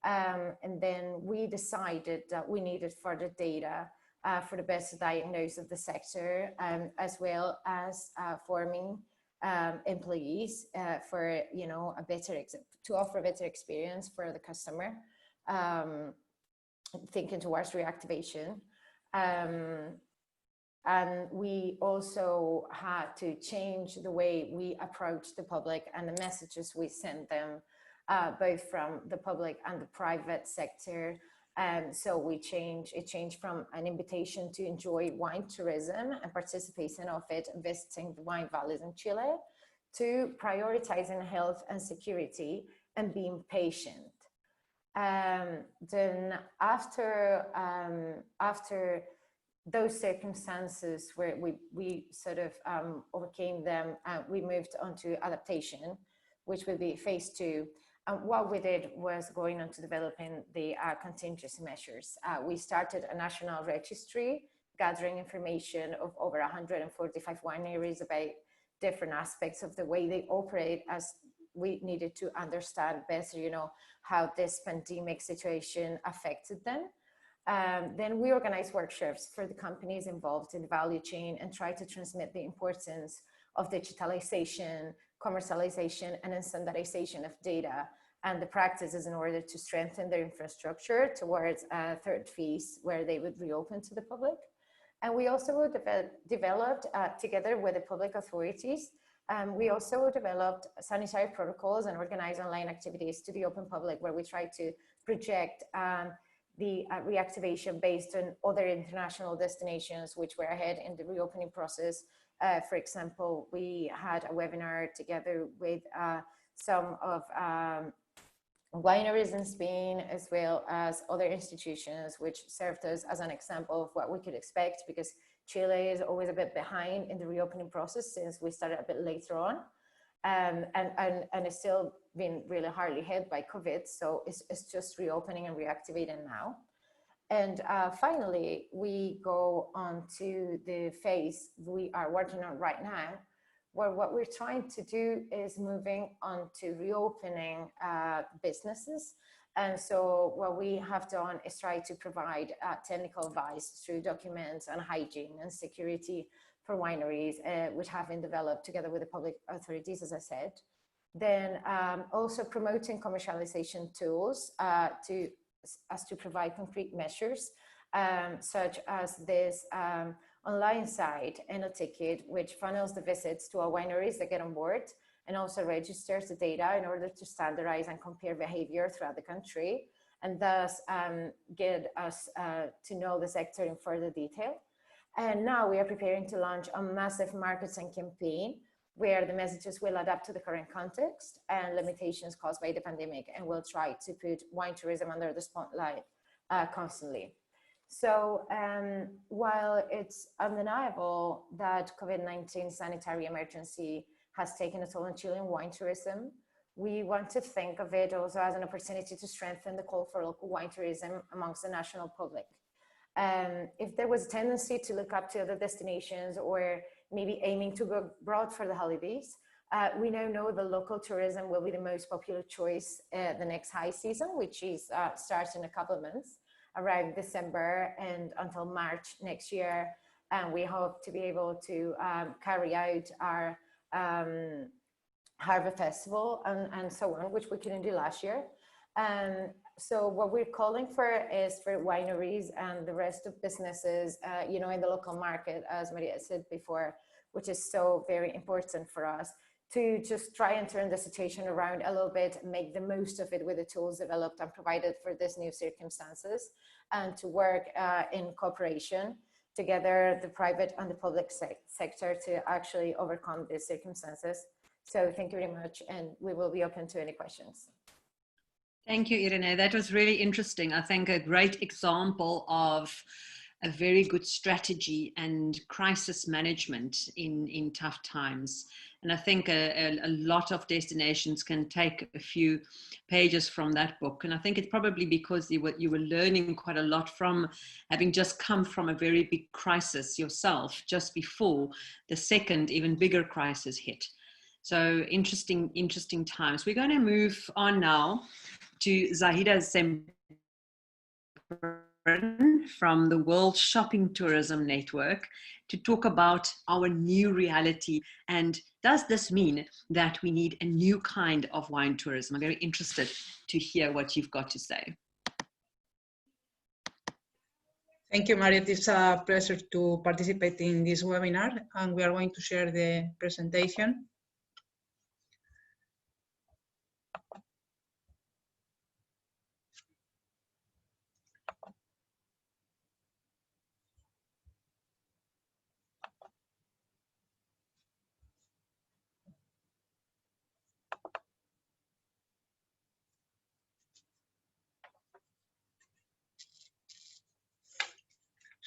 Speaker 8: And then we decided that we needed further data for the best diagnosis of the sector, as well as forming employees for a better to offer a better experience for the customer, thinking towards reactivation. And we also had to change the way we approach the public and the messages we send them, both from the public and the private sector. So it changed from an invitation to enjoy wine tourism and participating of it, visiting the wine valleys in Chile, to prioritizing health and security and being patient. Then after those circumstances where we sort of overcame them, we moved on to adaptation, which will be phase 2. What we did was going on to developing the contingency measures. We started a national registry, gathering information of over 145 wineries about different aspects of the way they operate, as we needed to understand better, how this pandemic situation affected them. Then we organized workshops for the companies involved in the value chain and tried to transmit the importance of digitalization, commercialization, and standardization of data and the practices in order to strengthen their infrastructure towards a third phase where they would reopen to the public. And we also developed, together with the public authorities, we also developed sanitary protocols and organized online activities to the open public, where we try to project the reactivation based on other international destinations which were ahead in the reopening process. For example, we had a webinar together with some of wineries in Spain, as well as other institutions, which served us as an example of what we could expect, because Chile is always a bit behind in the reopening process since we started a bit later on. And it's still been really hardly hit by COVID. So it's just reopening and reactivating now. And finally, we go on to the phase we are working on right now, where what we're trying to do is moving on to reopening businesses. And so what we have done is try to provide technical advice through documents on hygiene and security for wineries, which have been developed together with the public authorities, as I said. Then also promoting commercialization tools to provide concrete measures, such as this online site, Eno-ticket, which funnels the visits to our wineries that get on board and also registers the data in order to standardize and compare behavior throughout the country, and thus get us to know the sector in further detail. And now we are preparing to launch a massive marketing campaign where the messages will adapt to the current context and limitations caused by the pandemic, and we'll try to put wine tourism under the spotlight constantly. So while it's undeniable that COVID-19 sanitary emergency has taken a toll on Chilean wine tourism, we want to think of it also as an opportunity to strengthen the call for local wine tourism amongst the national public. If there was a tendency to look up to other destinations or maybe aiming to go abroad for the holidays, we now know the local tourism will be the most popular choice the next high season, which is starts in a couple of months, around December and until March next year. And we hope to be able to carry out our Harvest Festival and so on, which we couldn't do last year. So what we're calling for is for wineries and the rest of businesses, in the local market, as Mariëtte said before, which is so very important for us, to just try and turn the situation around a little bit, make the most of it with the tools developed and provided for this new circumstances, and to work in cooperation together, the private and the public sector, to actually overcome these circumstances. So thank you very much, and we will be open to any questions.
Speaker 4: Thank you, Irene. That was really interesting. I think a great example of a very good strategy and crisis management in tough times. And I think a lot of destinations can take a few pages from that book. And I think it's probably because you were learning quite a lot from having just come from a very big crisis yourself, just before the second, even bigger crisis hit. So interesting times. We're going to move on now to Zahida from the World Shopping Tourism Network to talk about our new reality, and does this mean that we need a new kind of wine tourism? I'm very interested to hear what you've got to say.
Speaker 9: Thank you, Mariëtte. It's a pleasure to participate in this webinar, and we are going to share the presentation.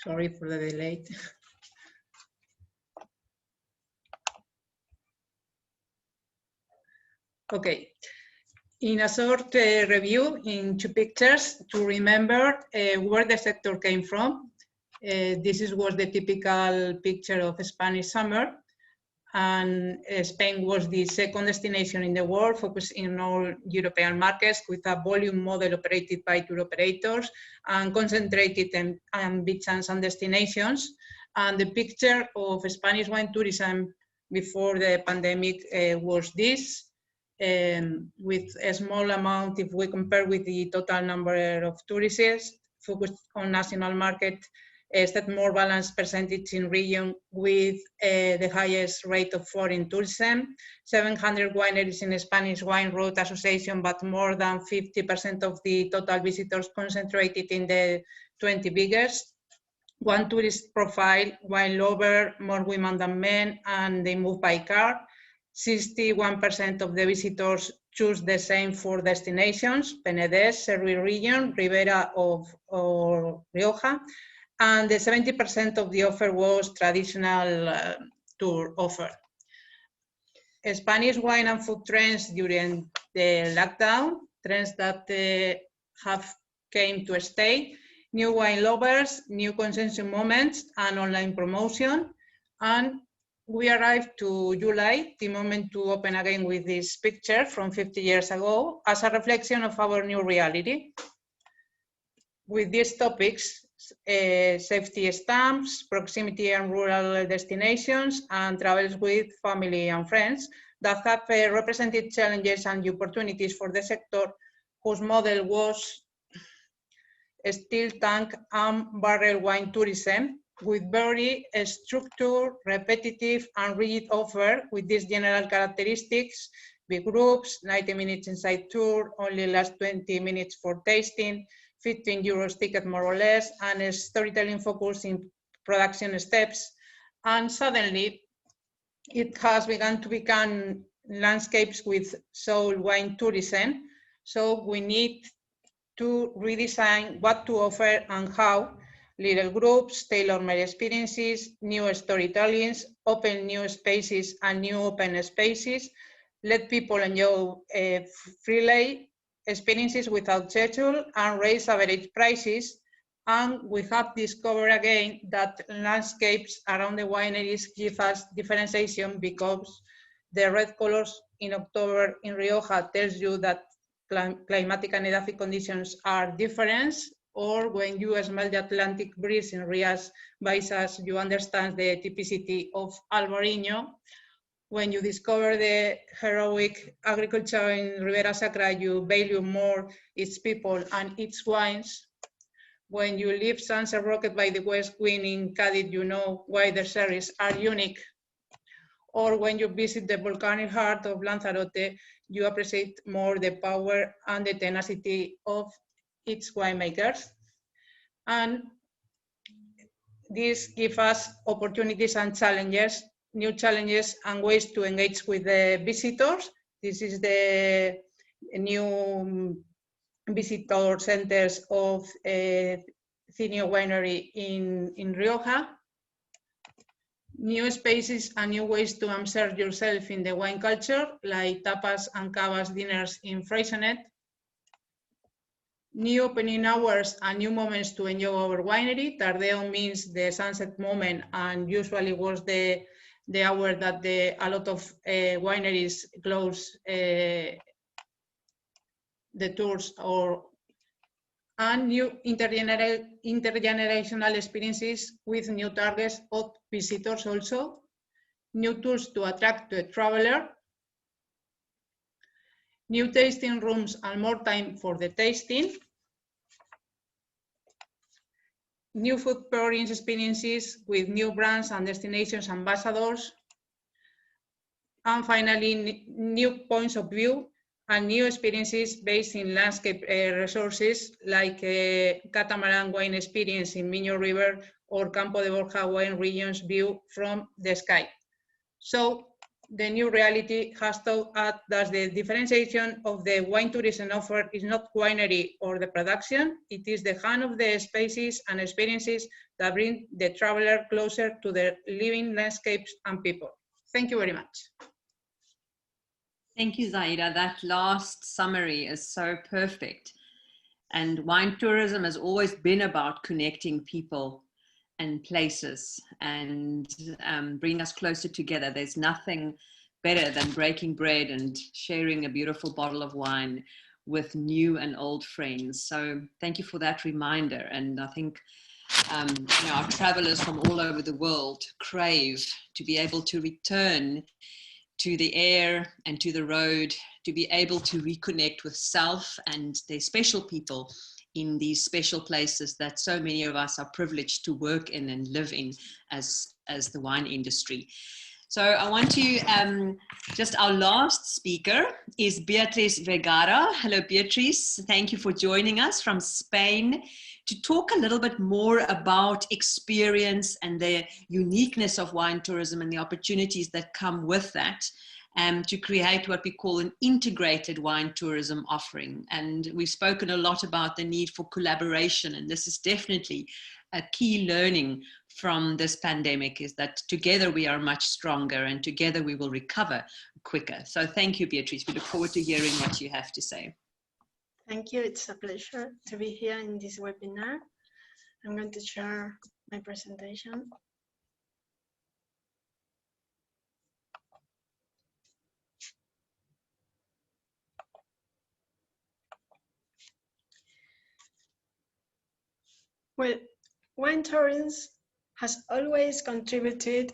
Speaker 9: Sorry for the delay. Okay, in a short review in 2 pictures to remember where the sector came from. This was the typical picture of Spanish summer, and Spain was the second destination in the world, focused in all European markets with a volume model operated by tour operators and concentrated on beach and destinations. And the picture of Spanish wine tourism before the pandemic was this, with a small amount if we compare with the total number of tourists, focused on national market, that more balanced percentage in region with the highest rate of foreign tourism, 700 wineries in the Spanish Wine Route Association, but more than 50% of the total visitors concentrated in the 20 biggest. One tourist profile, wine lover, more women than men, and they move by car. 61% of the visitors choose the same 4 destinations: Penedès, Servi region, Ribera or Rioja. And the 70% of the offer was traditional tour offer. Spanish wine and food trends during the lockdown, trends that have came to stay: new wine lovers, new consumption moments, and online promotion. And we arrived to July, the moment to open again with this picture from 50 years ago as a reflection of our new reality. With these topics, safety stamps, proximity and rural destinations, and travels with family and friends that have represented challenges and opportunities for the sector, whose model was still tank and barrel wine tourism, with very structured, repetitive, and rigid offer with these general characteristics: big groups, 90 minutes inside tour, only last 20 minutes for tasting, 15 euros ticket more or less, and a storytelling focus in production steps. And suddenly it has begun to become landscapes with soul wine tourism. So we need to redesign what to offer and how: little groups, tailor-made experiences, new storytellings, open new spaces and new open spaces, let people enjoy freely experiences without schedule, and raise average prices. And we have discovered again that landscapes around the wineries give us differentiation, because the red colors in October in Rioja tells you that climatic and edaphic conditions are different, or when you smell the Atlantic breeze in Rías Baixas, you understand the typicity of Alvarinho. When you discover the heroic agriculture in Ribera Sacra, you value more its people and its wines. When you leave Sunset Rocket by the West Queen in Cadiz, you know why the series are unique. or when you visit the volcanic heart of Lanzarote, you appreciate more the power and the tenacity of its winemakers. And this gives us opportunities and challenges, new challenges and ways to engage with the visitors. This is the new visitor centers of Cineo Winery in Rioja. New spaces and new ways to immerse yourself in the wine culture, like tapas and cavas dinners in Freysenet. New opening hours and new moments to enjoy our winery. Tardeo means the sunset moment, and usually was the hour that a lot of wineries close the tours, and new intergenerational experiences with new targets of visitors also. New tools to attract the traveler. New tasting rooms and more time for the tasting. New food pairing experiences with new brands and destinations ambassadors. And finally, new points of view and new experiences based in landscape resources, like catamaran wine experience in Miño River or Campo de Borja wine regions view from the sky. So the new reality has taught us that the differentiation of the wine tourism offer is not winery or the production, it is the hand of the spaces and experiences that bring the traveler closer to the living landscapes and people. Thank you very much.
Speaker 4: Thank you, Zaida. That last summary is so perfect. And wine tourism has always been about connecting people and places and bring us closer together. There's nothing better than breaking bread and sharing a beautiful bottle of wine with new and old friends. So thank you for that reminder. And I think our travelers from all over the world crave to be able to return to the air and to the road, to be able to reconnect with self and their special people in these special places that so many of us are privileged to work in and live in as the wine industry. So I want to, just our last speaker is Beatriz Vergara. Hello, Beatriz. Thank you for joining us from Spain to talk a little bit more about experience and the uniqueness of wine tourism and the opportunities that come with that, to create what we call an integrated wine tourism offering. And we've spoken a lot about the need for collaboration, and this is definitely a key learning from this pandemic, is that together we are much stronger and together we will recover quicker. So thank you, Beatrice. We look forward to hearing what you have to say.
Speaker 10: Thank you. It's a pleasure to be here in this webinar. I'm going to share my presentation. Well, wine tourism has always contributed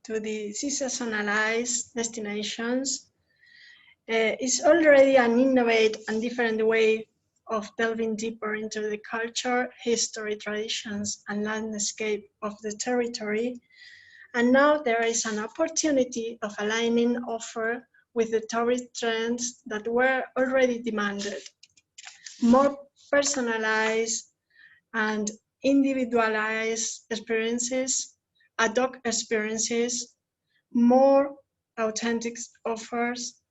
Speaker 10: to the seasonalized destinations. It's already an innovative and different way of delving deeper into the culture, history, traditions, and landscape of the territory. And now there is an opportunity of aligning offer with the tourist trends that were already demanded. More personalized and individualized experiences, ad hoc experiences, more authentic offers,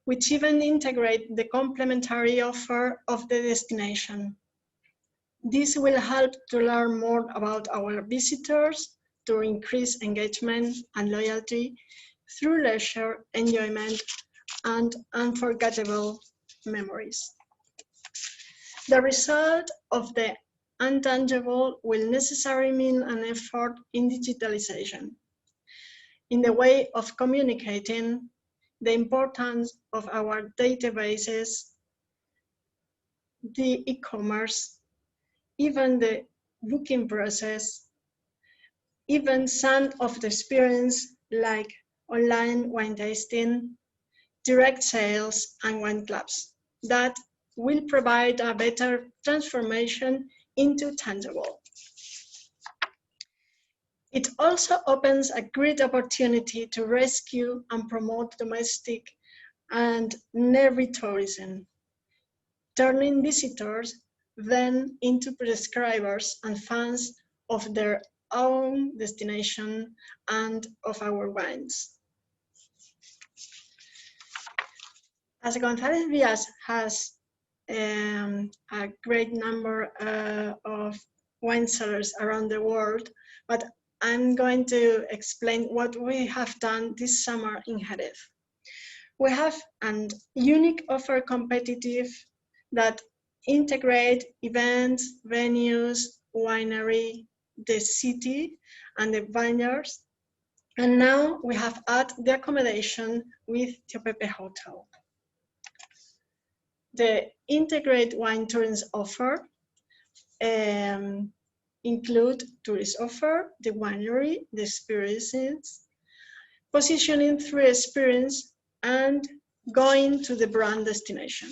Speaker 10: which even integrate the complementary offer of the destination. This will help to learn more about our visitors, to increase engagement and loyalty through leisure, enjoyment, and unforgettable memories. The result of the intangible will necessarily mean an effort in digitalization, in the way of communicating, the importance of our databases, the e-commerce, even the booking process, even some of the experience like online wine tasting, direct sales, and wine clubs that will provide a better transformation into tangible. It also opens a great opportunity to rescue and promote domestic and neighborhood tourism, turning visitors then into prescribers and fans of their own destination and of our wines. As González Vías has a great number of wine cellars around the world, but I'm going to explain what we have done this summer in Jerez. We have a unique offer competitive that integrate events, venues, winery, the city, and the vineyards. And now we have added the accommodation with Tío Pepe Hotel. The integrated wine tourism offer include tourist offer, the winery, the experiences, positioning through experience, and going to the brand destination.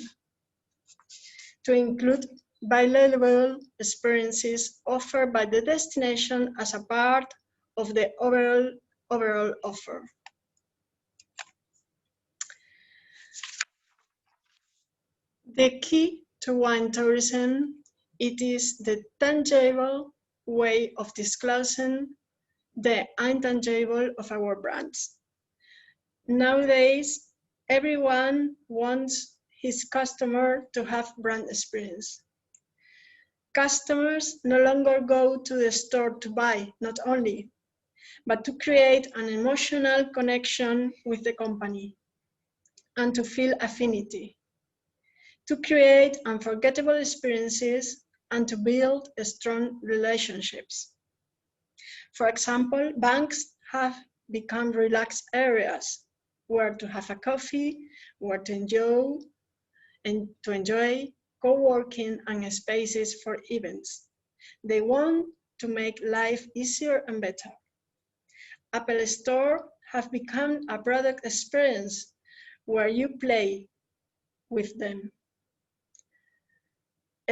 Speaker 10: To include bilevel experiences offered by the destination as a part of the overall offer. The key to wine tourism, it is the tangible way of disclosing the intangible of our brands. Nowadays, everyone wants his customer to have brand experience. Customers no longer go to the store to buy, not only, but to create an emotional connection with the company and to feel affinity, to create unforgettable experiences and to build strong relationships. For example, banks have become relaxed areas where to have a coffee, where to enjoy co-working and spaces for events. They want to make life easier and better. Apple Store have become a product experience where you play with them.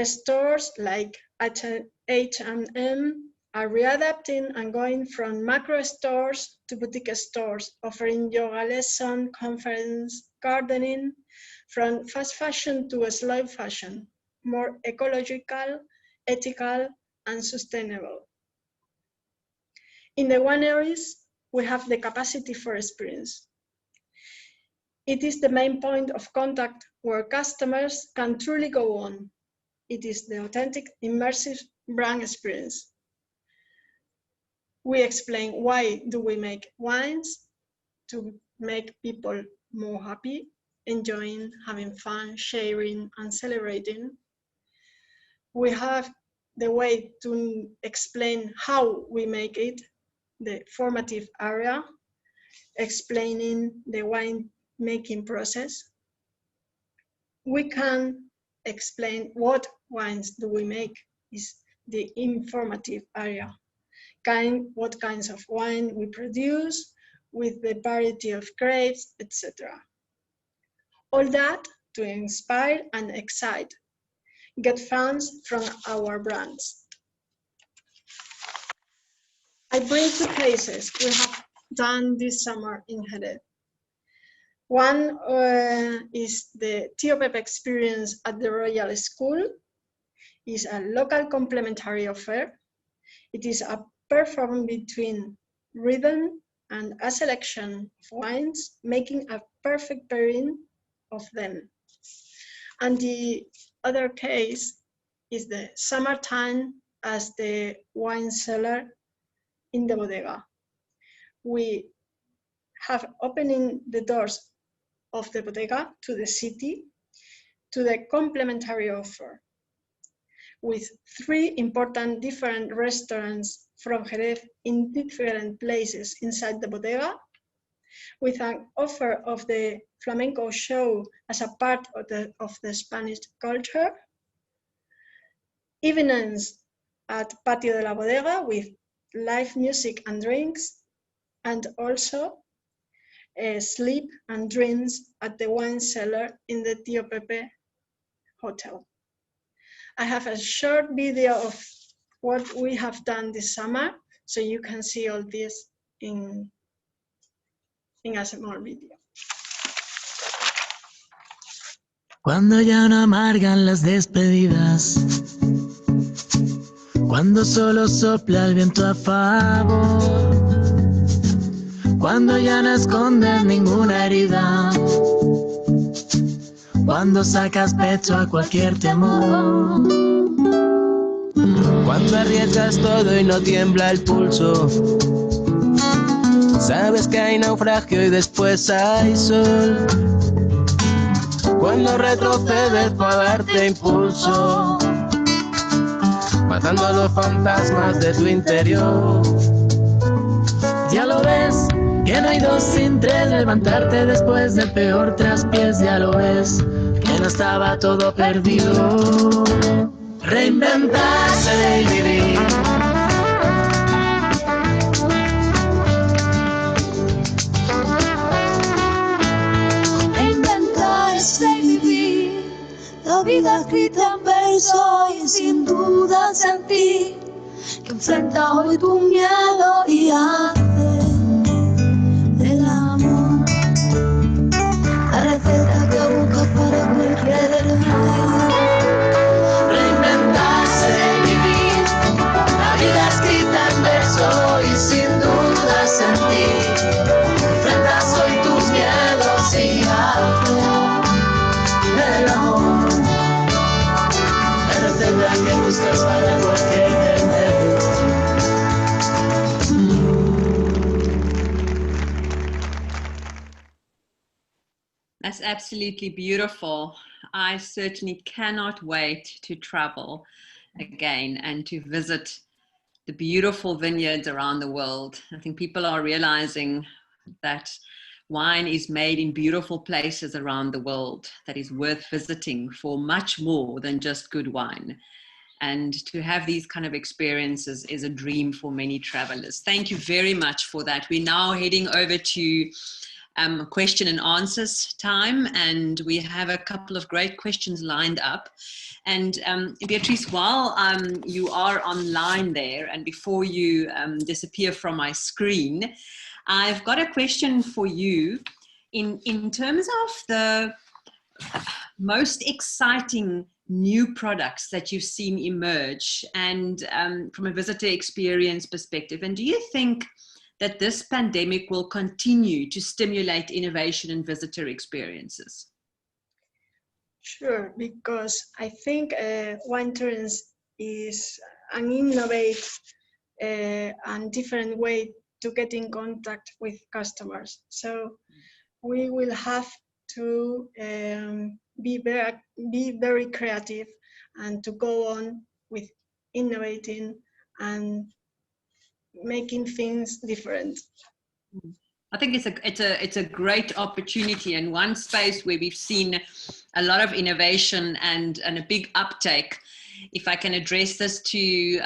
Speaker 10: Stores like H&M are readapting and going from macro stores to boutique stores, offering yoga lesson, conference, gardening, from fast fashion to slow fashion, more ecological, ethical, and sustainable. In the wineries, we have the capacity for experience. It is the main point of contact where customers can truly go on. It is the authentic, immersive brand experience. We explain why do we make wines, to make people more happy, enjoying, having fun, sharing, and celebrating. We have the way to explain how we make it, the formative area, explaining the wine making process. We can explain what wines do we make, is the informative area. What kinds of wine we produce, with the variety of grapes, etc. All that to inspire and excite, get fans from our brands. I bring two cases we have done this summer in Jerez. One is the Tío Pepe experience at the Royal School. It's a local complementary offer. It is a performance between rhythm and a selection of wines, making a perfect pairing of them. And the other case is the summertime as the wine cellar in the bodega. We have opening the doors of the bodega to the city, to the complementary offer, with 3 important different restaurants from Jerez in different places inside the bodega, with an offer of the flamenco show as a part of the Spanish culture, evenings at Patio de la Bodega with live music and drinks, and also sleep and drinks at the wine cellar in the Tío Pepe Hotel. I have a short video of what we have done this summer, So you can see all this in a small video.
Speaker 11: Cuando ya no amargan las despedidas, cuando solo sopla el viento a favor, cuando ya no escondes ninguna herida, cuando sacas pecho a cualquier temor, cuando arriesgas todo y no tiembla el pulso, sabes que hay naufragio y después hay sol. Cuando retrocedes para darte impulso, matando a los fantasmas de tu interior. Ya lo ves, que no hay dos sin tres, levantarte después del peor traspiés. Ya lo ves, que no estaba todo perdido. Reinventarse y vivir.
Speaker 12: La vida escrita en verso y sin duda sentir que enfrenta hoy tu miedo y hace del amor la receta que buscas para cualquier día.
Speaker 11: Reinventarse y vivir. La vida escrita en verso y sin duda sentir que enfrentas hoy tus miedos y hace del amor. Que buscas para cualquier
Speaker 4: That's absolutely beautiful. I certainly cannot wait to travel again and to visit the beautiful vineyards around the world. I think people are realizing that wine is made in beautiful places around the world that is worth visiting for much more than just good wine. And to have these kind of experiences is a dream for many travelers. Thank you very much for that. We're now heading over to question and answers time, and we have a couple of great questions lined up. And Beatrice, while you are online there, and before you disappear from my screen, I've got a question for you in terms of the most exciting new products that you've seen emerge, and from a visitor experience perspective. And do you think that this pandemic will continue to stimulate innovation and visitor experiences?
Speaker 10: Sure, because I think wine tourism is an innovate and different way to get in contact with customers. So we will have to be very creative and to go on with innovating and making things different.
Speaker 4: I think it's a great opportunity, and one space where we've seen a lot of innovation and a big uptake. If I can address this to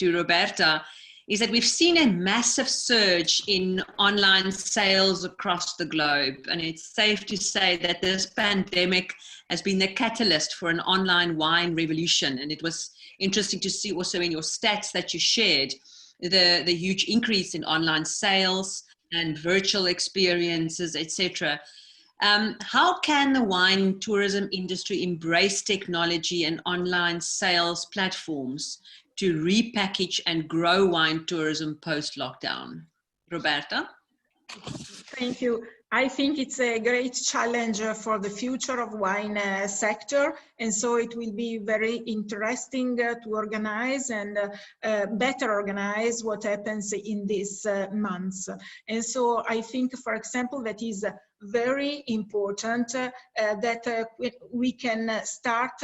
Speaker 4: Roberta, is that we've seen a massive surge in online sales across the globe. And it's safe to say that this pandemic has been the catalyst for an online wine revolution. And it was interesting to see also in your stats that you shared the huge increase in online sales and virtual experiences, etc. How can the wine tourism industry embrace technology and online sales platforms to repackage and grow wine tourism post-lockdown? Roberta?
Speaker 5: Thank you. I think it's a great challenge for the future of wine sector, and so it will be very interesting to organize and better organize what happens in these months. And so I think, for example, that is very important that we can start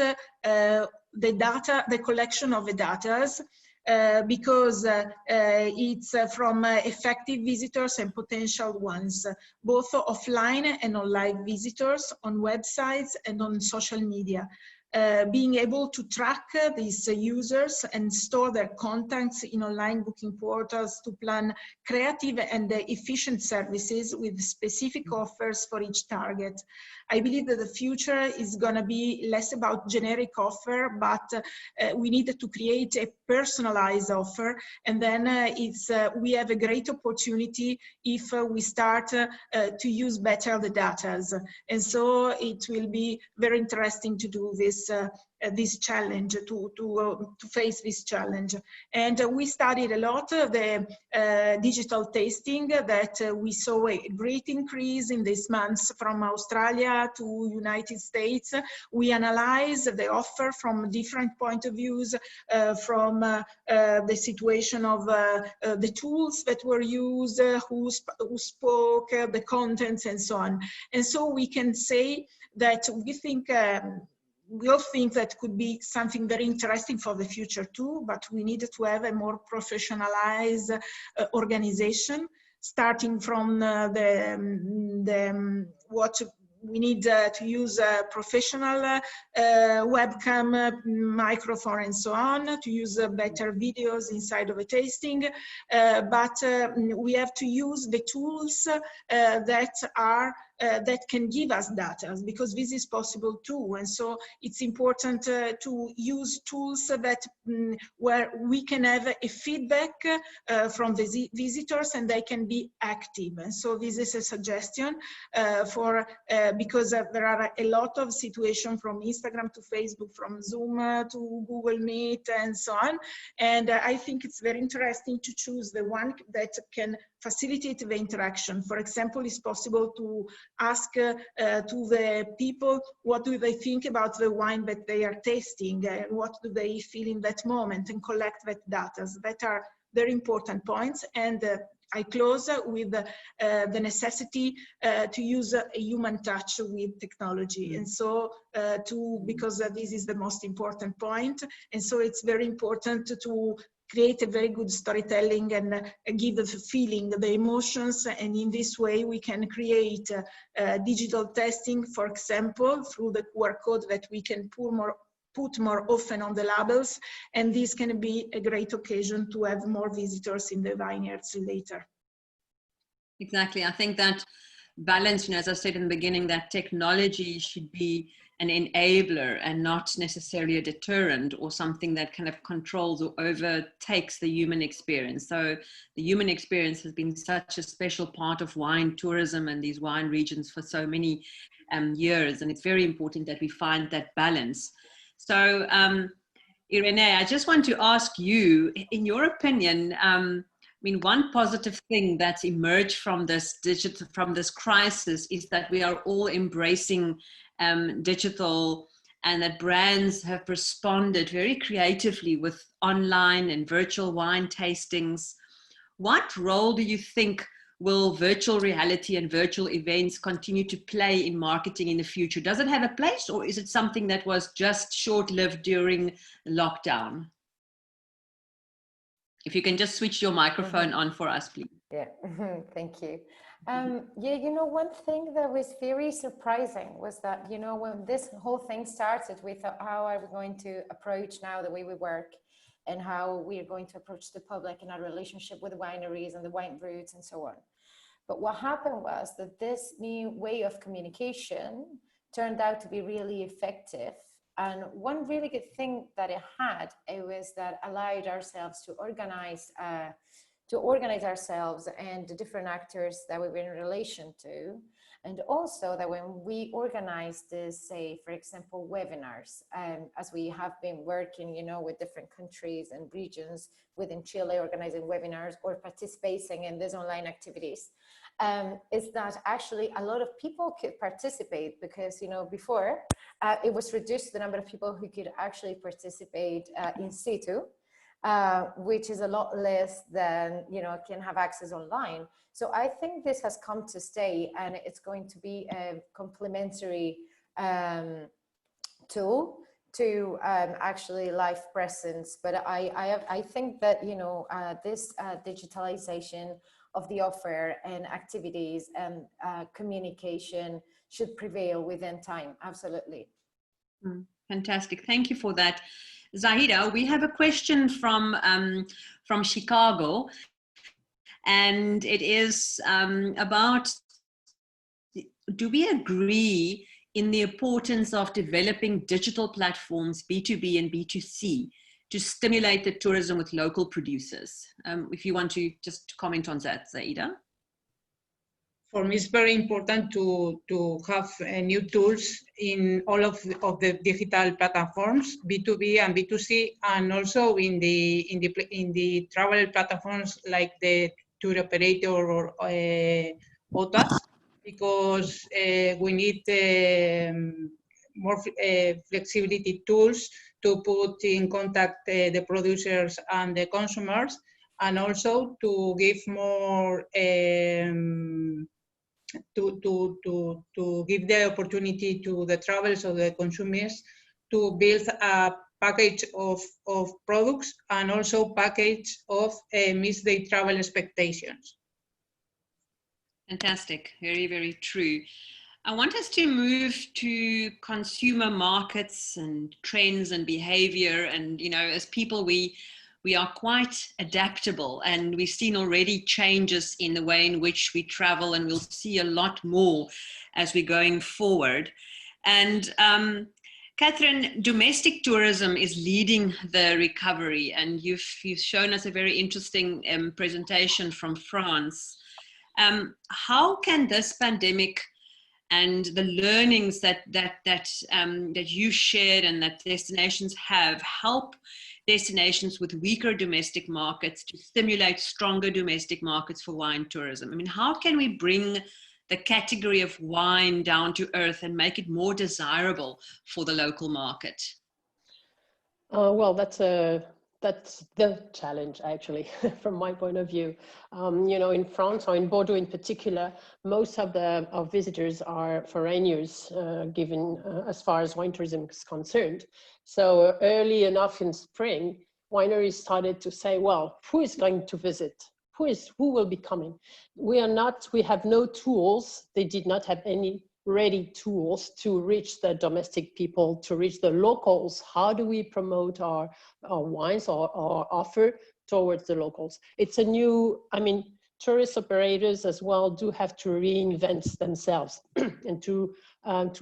Speaker 5: the collection of the data, because it's from effective visitors and potential ones, both offline and online visitors on websites and on social media. being able to track these users and store their contacts in online booking portals to plan creative and efficient services with specific offers for each target. I believe that the future is going to be less about generic offer, but we need to create a personalized offer, and then we have a great opportunity if we start to use better the data. And so it will be very interesting to do this challenge, to face this challenge. And we studied a lot of the digital tasting that we saw a great increase in these months from Australia to United States. We analyzed the offer from different point of views, from the situation of the tools that were used, who spoke, the contents, and so on. And so we can say that we all think that could be something very interesting for the future too, but we need to have a more professionalized organization, starting from what we need to use a professional webcam, microphone, and so on, to use better videos inside of a tasting. But we have to use the tools that can give us data, because this is possible too. And so it's important to use tools that where we can have a feedback from the visitors, and they can be active. And so this is a suggestion because there are a lot of situations from Instagram to Facebook, from Zoom to Google Meet, and so on. And I think it's very interesting to choose the one that can facilitate the interaction. For example, it's possible to ask to the people what do they think about the wine that they are tasting, and what do they feel in that moment, and collect that data. That are very important points. And I close with the necessity to use a human touch with technology. And so because this is the most important point. And so it's very important to create a very good storytelling and give the feeling, the emotions. And in this way, we can create digital testing, for example, through the QR code that we can put more often on the labels. And this can be a great occasion to have more visitors in the vineyards later.
Speaker 4: Exactly. I think that balance, as I said in the beginning, that technology should be an enabler and not necessarily a deterrent or something that kind of controls or overtakes the human experience. So the human experience has been such a special part of wine tourism and these wine regions for so many years. And it's very important that we find that balance. So Irene, I just want to ask you, in your opinion, I mean, one positive thing that's emerged from this crisis is that we are all embracing digital, and that brands have responded very creatively with online and virtual wine tastings. What role do you think will virtual reality and virtual events continue to play in marketing in the future? Does it have a place, or is it something that was just short-lived during lockdown? If you can just switch your microphone on for us, please.
Speaker 8: Yeah, thank you. Yeah, one thing that was very surprising was that, when this whole thing started, we thought, how are we going to approach now the way we work, and how we are going to approach the public in our relationship with the wineries and the wine routes and so on. But what happened was that this new way of communication turned out to be really effective. And one really good thing that it was that allowed ourselves to organize ourselves and the different actors that we were in relation to. And also that when we organize this, say, for example, webinars, as we have been working, with different countries and regions within Chile, organizing webinars or participating in these online activities, is that actually a lot of people could participate, because, before it was reduced the number of people who could actually participate in situ, which is a lot less than, can have access online. So I think this has come to stay, and it's going to be a complementary tool to actually live presence. But I think that, this digitalization of the offer and activities and communication should prevail within time. Absolutely.
Speaker 4: Fantastic. Thank you for that. Zahida, we have a question from Chicago, and it is about, do we agree in the importance of developing digital platforms, B2B and B2C, to stimulate the tourism with local producers? If you want to just comment on that, Zahida.
Speaker 9: For me, it's very important to have new tools in all of the digital platforms, B2B and B2C, and also in the travel platforms like the tour operator or OTAs, because we need more flexibility tools to put in contact the producers and the consumers, and also to give more to give the opportunity to the travelers or the consumers to build a package of products, and also package of meet their travel expectations.
Speaker 4: Fantastic. Very, very true. I want us to move to consumer markets and trends and behavior. And, you know, as people, we are quite adaptable, and we've seen already changes in the way in which we travel, and we'll see a lot more as we're going forward. And Catherine, domestic tourism is leading the recovery, and you've shown us a very interesting presentation from France. How can this pandemic and the learnings that you shared and that destinations have help destinations with weaker domestic markets to stimulate stronger domestic markets for wine tourism? I mean, how can we bring the category of wine down to earth and make it more desirable for the local market?
Speaker 7: Well, that's the challenge, actually, from my point of view. You know, in France, or in Bordeaux in particular, most of our visitors are foreigners, given as far as wine tourism is concerned. So early enough in spring, wineries started to say, well, who is going to visit? Who will be coming? We have no tools. They did not have any ready tools to reach the domestic people, to reach the locals. How do we promote our wines or offer towards the locals? It's a new, I mean, tourist operators as well do have to reinvent themselves and to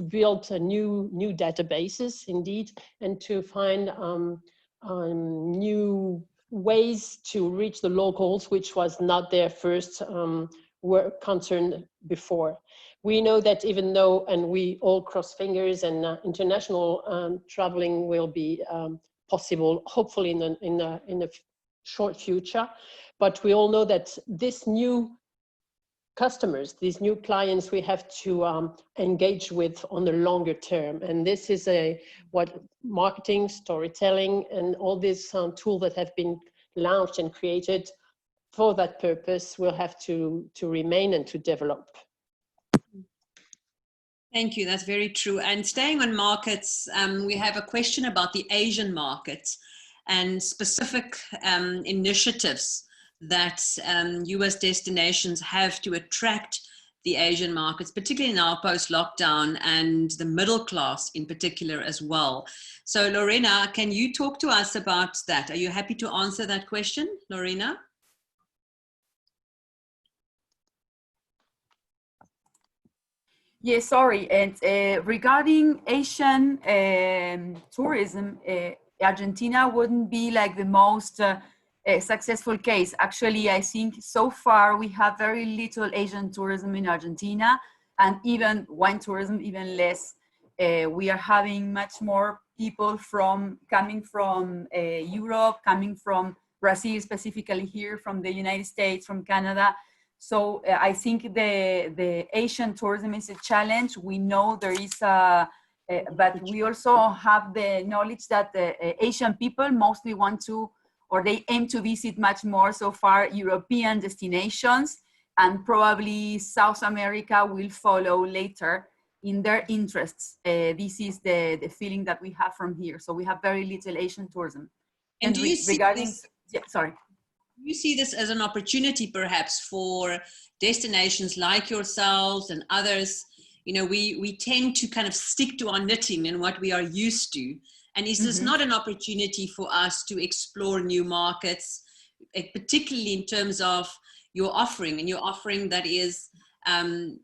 Speaker 7: build a new databases indeed, and to find new ways to reach the locals, which was not their first concern before. We know that even though, and we all cross fingers, and international traveling will be possible, hopefully in a short future, but we all know that this new customers, these new clients, we have to engage with on the longer term. And this is what marketing, storytelling, and all these tools that have been launched and created for that purpose will have to remain and to develop.
Speaker 4: Thank you, that's very true. And staying on markets, we have a question about the Asian market and specific initiatives that US destinations have to attract the Asian markets, particularly now post-lockdown, and the middle class in particular as well. So Lorena, can you talk to us about that? Are you happy to answer that question, Lorena?
Speaker 6: Yes, sorry. And regarding Asian tourism, Argentina wouldn't be like the most successful case. Actually, I think so far we have very little Asian tourism in Argentina, and even wine tourism, even less. We are having much more people coming from Europe, coming from Brazil, specifically here, from the United States, from Canada. So I think the Asian tourism is a challenge. We know there is but we also have the knowledge that the Asian people mostly want to, or they aim to visit much more so far European destinations, and probably South America will follow later in their interests. This is the feeling that we have from here. So we have very little Asian tourism.
Speaker 4: And do you see this,
Speaker 6: yeah, sorry.
Speaker 4: you see this as an opportunity perhaps for destinations like yourselves and others You know, we tend to kind of stick to our knitting and what we are used to. And is this not an opportunity for us to explore new markets, particularly in terms of your offering, and your offering that is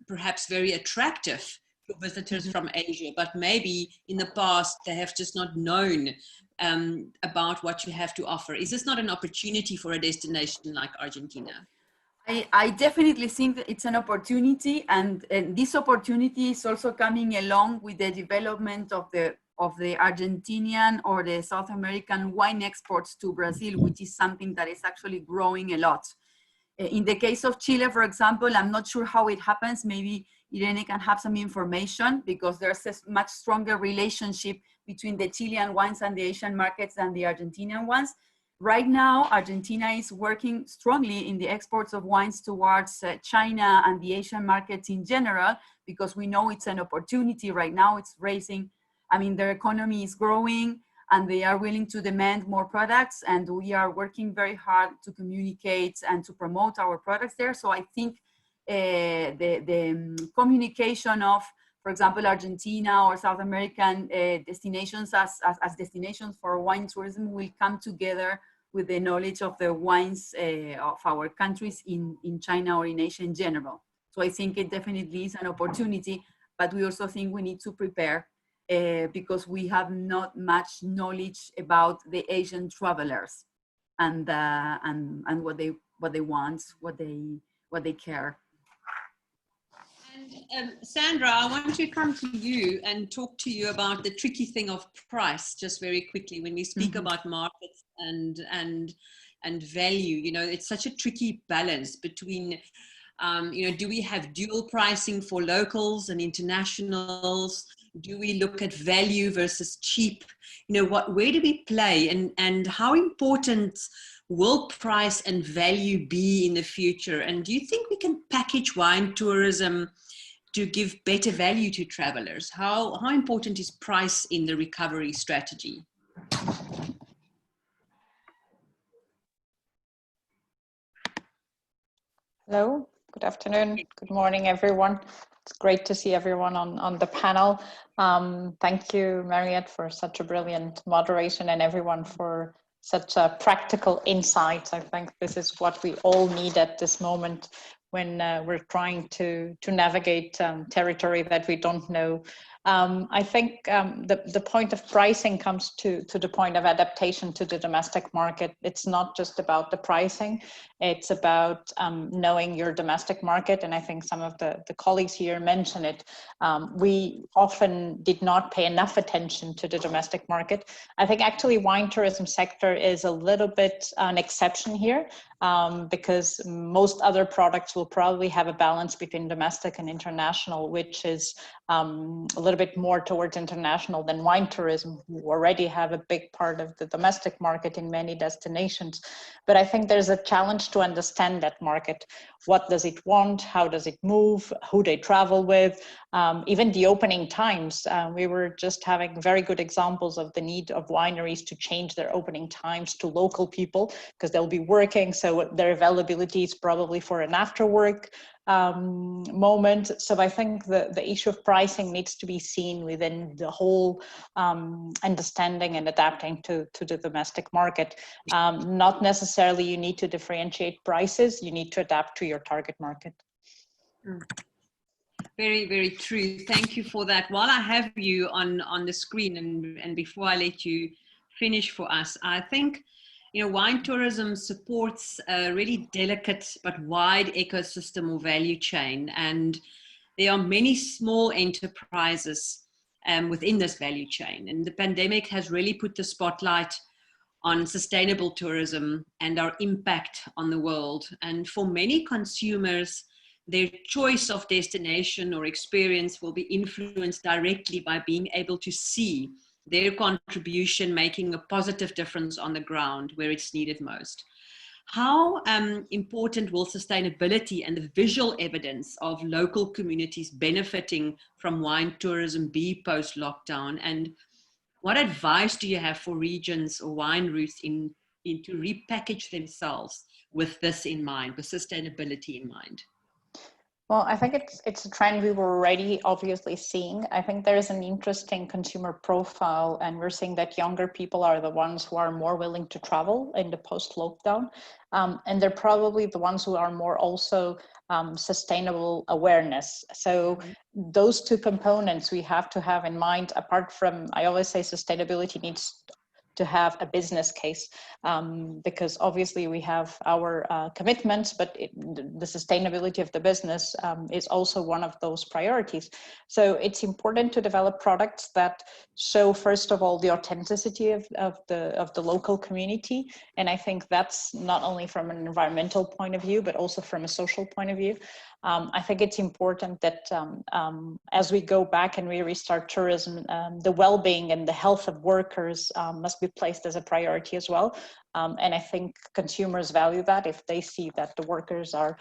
Speaker 4: perhaps very attractive for visitors from Asia, but maybe in the past they have just not known about what you have to offer? Is this not an opportunity for a destination like Argentina?
Speaker 6: I definitely think that it's an opportunity, and this opportunity is also coming along with the development of the Argentinian or the South American wine exports to Brazil, which is something that is actually growing a lot. In the case of Chile, for example, I'm not sure how it happens. Maybe Irene can have some information, because there's a much stronger relationship between the Chilean wines and the Asian markets than the Argentinian ones. Right now, Argentina is working strongly in the exports of wines towards China and the Asian markets in general, because we know it's an opportunity right now. It's raising, I mean, their economy is growing and they are willing to demand more products, and we are working very hard to communicate and to promote our products there. So I think the communication of, for example, Argentina or South American destinations as destinations for wine tourism will come together with the knowledge of the wines of our countries in China or in Asia in general. So I think it definitely is an opportunity, but we also think we need to prepare because we have not much knowledge about the Asian travelers and what they want, what they care.
Speaker 4: And Sandra, I want to come to you and talk to you about the tricky thing of price, just very quickly. When we speak about markets and value, you know, it's such a tricky balance between, you know, do we have dual pricing for locals and internationals? Do we look at value versus cheap? You know, where do we play, and how important will price and value be in the future? And do you think we can package wine tourism to give better value to travelers? How important is price in the recovery strategy?
Speaker 13: Hello, good afternoon, good morning, everyone. It's great to see everyone on the panel. Thank you, Mariëtte, for such a brilliant moderation, and everyone for such a practical insight. I think this is what we all need at this moment when we're trying to navigate territory that we don't know. I think the point of pricing comes to the point of adaptation to the domestic market. It's not just about the pricing, it's about knowing your domestic market. And I think some of the colleagues here mentioned it. We often did not pay enough attention to the domestic market. I think actually wine tourism sector is a little bit an exception here, because most other products will probably have a balance between domestic and international, which is a little bit more towards international than wine tourism, who already have a big part of the domestic market in many destinations. But I think there's a challenge to understand that market. What does it want? How does it move? Who they travel with? Even the opening times. We were just having very good examples of the need of wineries to change their opening times to local people, because they'll be working, so their availability is probably for an after work moment. So I think the issue of pricing needs to be seen within the whole understanding and adapting to the domestic market. Not necessarily you need to differentiate prices, you need to adapt to your target market.
Speaker 4: Very, very true. Thank you for that. While I have you on the screen, and before I let you finish for us, I think, you know, wine tourism supports a really delicate but wide ecosystem or value chain. And there are many small enterprises within this value chain. And the pandemic has really put the spotlight on sustainable tourism and our impact on the world. And for many consumers, their choice of destination or experience will be influenced directly by being able to see their contribution making a positive difference on the ground where it's needed most. How important will sustainability and the visual evidence of local communities benefiting from wine tourism be post-lockdown? And what advice do you have for regions or wine routes to repackage themselves with this in mind, with sustainability in mind?
Speaker 13: Well, I think it's a trend we were already obviously seeing. I think there is an interesting consumer profile, and we're seeing that younger people are the ones who are more willing to travel in the post-lockdown. And they're probably the ones who are more also sustainable awareness. So those two components we have to have in mind, apart from, I always say sustainability needs to have a business case, because obviously we have our commitments, but the sustainability of the business is also one of those priorities. So it's important to develop products that show, first of all, the authenticity of the local community. And I think that's not only from an environmental point of view, but also from a social point of view. I think it's important that as we go back and we restart tourism, the well-being and the health of workers must be placed as a priority as well. And I think consumers value that if they see that the workers are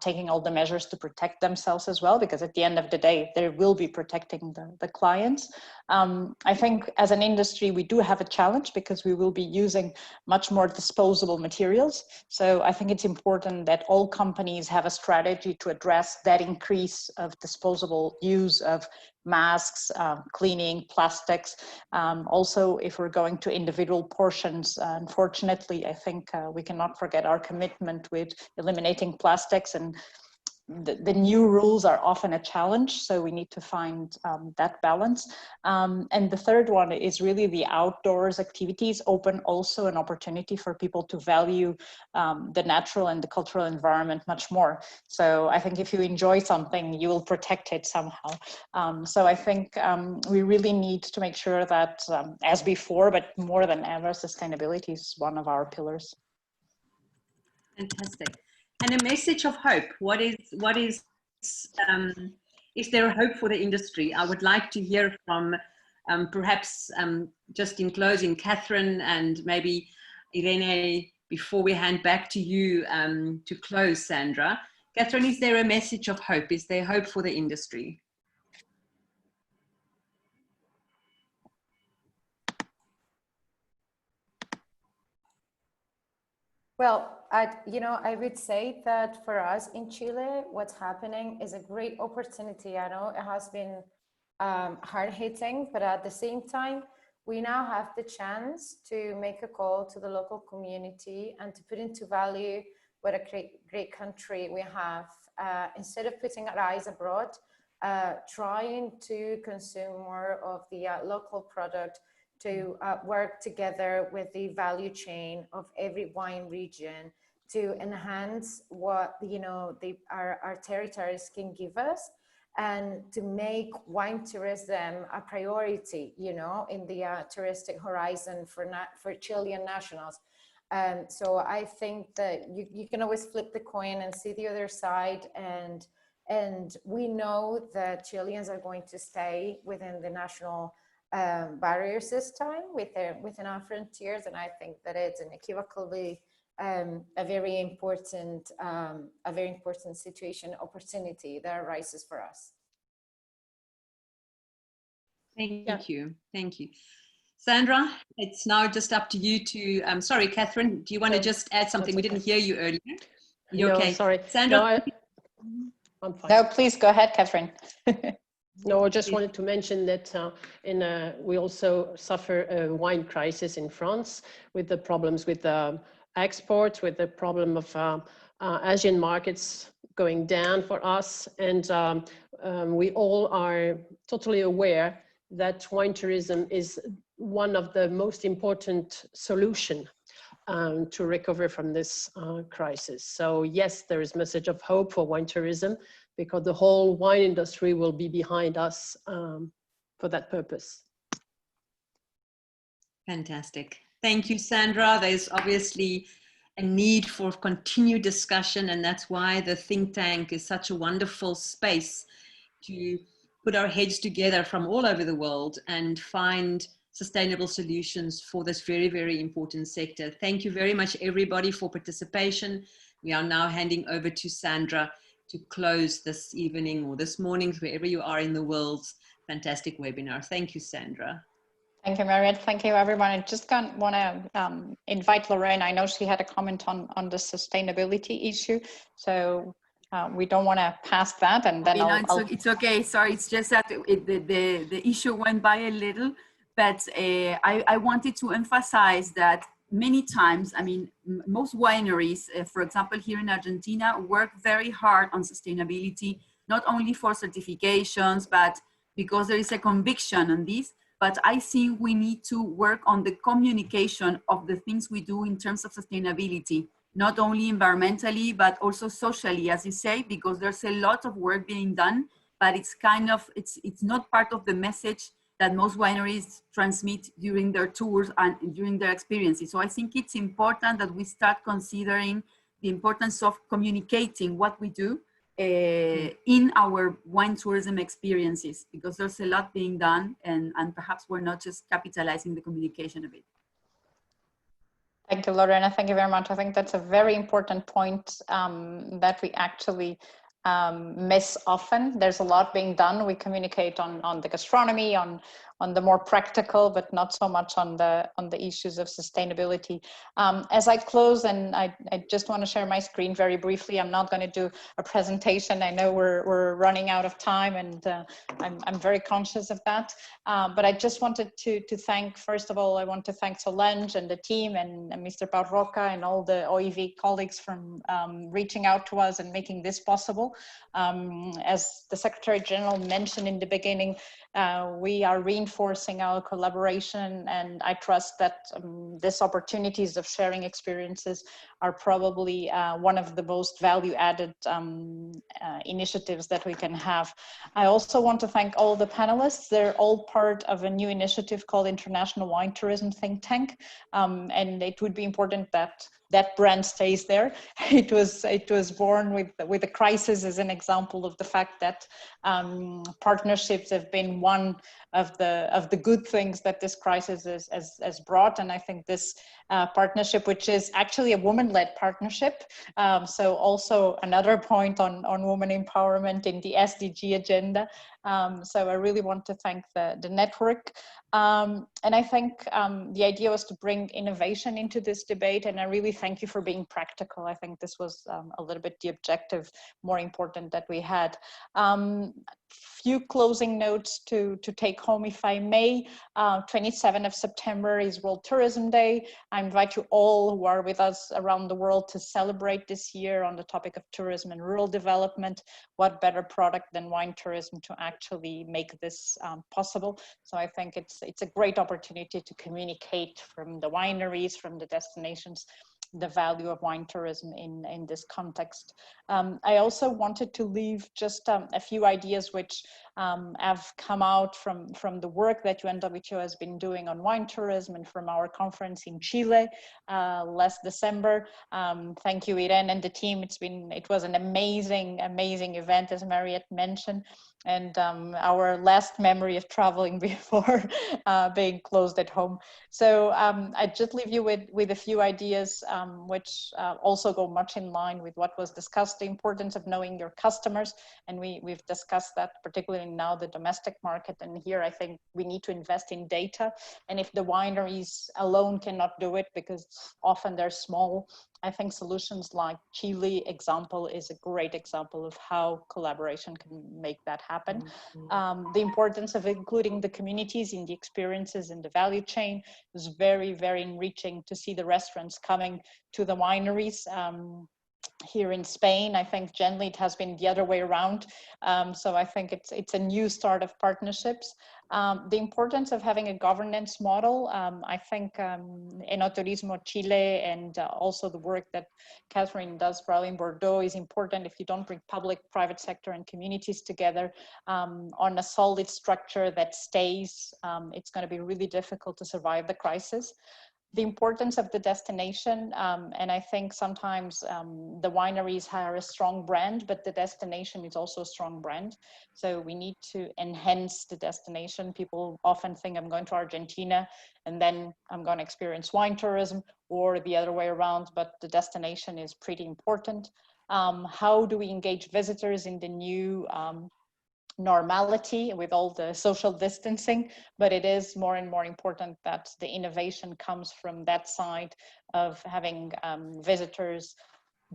Speaker 13: taking all the measures to protect themselves as well, because at the end of the day, they will be protecting the clients. I think as an industry, we do have a challenge because we will be using much more disposable materials. So I think it's important that all companies have a strategy to address that increase of disposable use of masks, cleaning, plastics. Also, if we're going to individual portions, unfortunately, I think we cannot forget our commitment with eliminating plastics, and the new rules are often a challenge, so we need to find that balance. And the third one is really the outdoors activities open also an opportunity for people to value the natural and the cultural environment much more. So I think if you enjoy something, you will protect it somehow. So I think we really need to make sure that, as before, but more than ever, sustainability is one of our pillars.
Speaker 4: Fantastic. And a message of hope. Is there a hope for the industry? I would like to hear from perhaps just in closing, Catherine and maybe Irene, before we hand back to you to close, Sandra. Catherine, is there a message of hope? Is there hope for the industry?
Speaker 8: Well, I would say that for us in Chile, what's happening is a great opportunity. I know it has been hard hitting, but at the same time, we now have the chance to make a call to the local community and to put into value what a great country we have. Instead of putting our eyes abroad, trying to consume more of the local product, to work together with the value chain of every wine region to enhance what our territories can give us, and to make wine tourism a priority, in the touristic horizon for Chilean nationals. So I think that you can always flip the coin and see the other side, and we know that Chileans are going to stay within the national barriers this time within our frontiers, and I think that it's unequivocally a very important opportunity that arises for us.
Speaker 4: Thank you. Sandra, it's now just up to you to, sorry, Catherine, do you want to just add something? We didn't hear you earlier. You okay?
Speaker 7: Sorry.
Speaker 4: Sandra?
Speaker 7: No, I'm fine.
Speaker 13: No, please go ahead, Catherine.
Speaker 7: No, I just wanted to mention that we also suffer a wine crisis in France with the problems with exports, with the problem of Asian markets going down for us. And we all are totally aware that wine tourism is one of the most important solutions to recover from this crisis. So yes, there is a message of hope for wine tourism, because the whole wine industry will be behind us for that purpose.
Speaker 4: Fantastic. Thank you, Sandra. There's obviously a need for continued discussion, and that's why the think tank is such a wonderful space to put our heads together from all over the world and find sustainable solutions for this very, very important sector. Thank you very much, everybody, for participation. We are now handing over to Sandra to close this evening or this morning, wherever you are in the world. Fantastic webinar. Thank you, Sandra.
Speaker 13: Thank you, Mariëtte. Thank you, everyone. I just want to invite Lorraine. I know she had a comment on the sustainability issue. So we don't want to pass that, and then
Speaker 6: it's okay. Sorry, it's just that the issue went by a little, but I wanted to emphasize that many times, I mean, most wineries, for example, here in Argentina, work very hard on sustainability, not only for certifications, but because there is a conviction on this. But I think we need to work on the communication of the things we do in terms of sustainability, not only environmentally, but also socially, as you say, because there's a lot of work being done, but it's kind of, it's not part of the message that most wineries transmit during their tours and during their experiences. So I think it's important that we start considering the importance of communicating what we do in our wine tourism experiences, because there's a lot being done, and perhaps we're not just capitalizing the communication of it.
Speaker 13: Thank you, Lorena. Thank you very much. I think that's a very important point that we actually miss often. There's a lot being done. We communicate on the gastronomy, on the more practical, but not so much on the issues of sustainability. As I close, and I just want to share my screen very briefly. I'm not going to do a presentation. I know we're running out of time, and I'm very conscious of that. But I just wanted to thank, first of all, I want to thank Solange and the team and Mr. Pau Roca and all the OIV colleagues from reaching out to us and making this possible. As the Secretary General mentioned in the beginning, we are reinforcing our collaboration, and I trust that these opportunities of sharing experiences are probably one of the most value-added initiatives that we can have. I also want to thank all the panelists. They're all part of a new initiative called International Wine Tourism Think Tank, and it would be important that that brand stays there. It was born with the crisis as an example of the fact that partnerships have been one of the good things that this crisis has brought. And I think this partnership, which is actually a woman-led partnership, so also another point on women empowerment in the SDG agenda. So I really want to thank the network. And I think the idea was to bring innovation into this debate, and I really thank you for being practical. I think this was a little bit the objective, more important that we had. Few closing notes to take home, if I may. 27th of September is World Tourism Day. I invite you all who are with us around the world to celebrate this year on the topic of tourism and rural development. What better product than wine tourism to actually make this possible? So I think it's a great opportunity to communicate from the wineries, from the destinations, the value of wine tourism in this context. I also wanted to leave just a few ideas which have come out from the work that UNWTO has been doing on wine tourism and from our conference in Chile last December. Thank you, Irene and the team. It was an amazing event, as Mariëtte mentioned, and our last memory of traveling before being closed at home. So I just leave you with a few ideas which also go much in line with what was discussed, the importance of knowing your customers, and we've discussed that particularly now the domestic market, and here I think we need to invest in data, and if the wineries alone cannot do it because often they're small, I think solutions like Chile example is a great example of how collaboration can make that happen. The importance of including the communities in the experiences in the value chain is very, very enriching to see the restaurants coming to the wineries. Here in Spain, I think generally it has been the other way around. So I think it's a new start of partnerships. The importance of having a governance model, I think Enoturismo Chile and also the work that Catherine does probably in Bordeaux is important. If you don't bring public, private sector and communities together on a solid structure that stays, it's going to be really difficult to survive the crisis. The importance of the destination, and I think sometimes the wineries hire a strong brand, but the destination is also a strong brand. So we need to enhance the destination. People often think I'm going to Argentina and then I'm going to experience wine tourism, or the other way around, but the destination is pretty important. How do we engage visitors in the new normality with all the social distancing, but it is more and more important that the innovation comes from that side of having visitors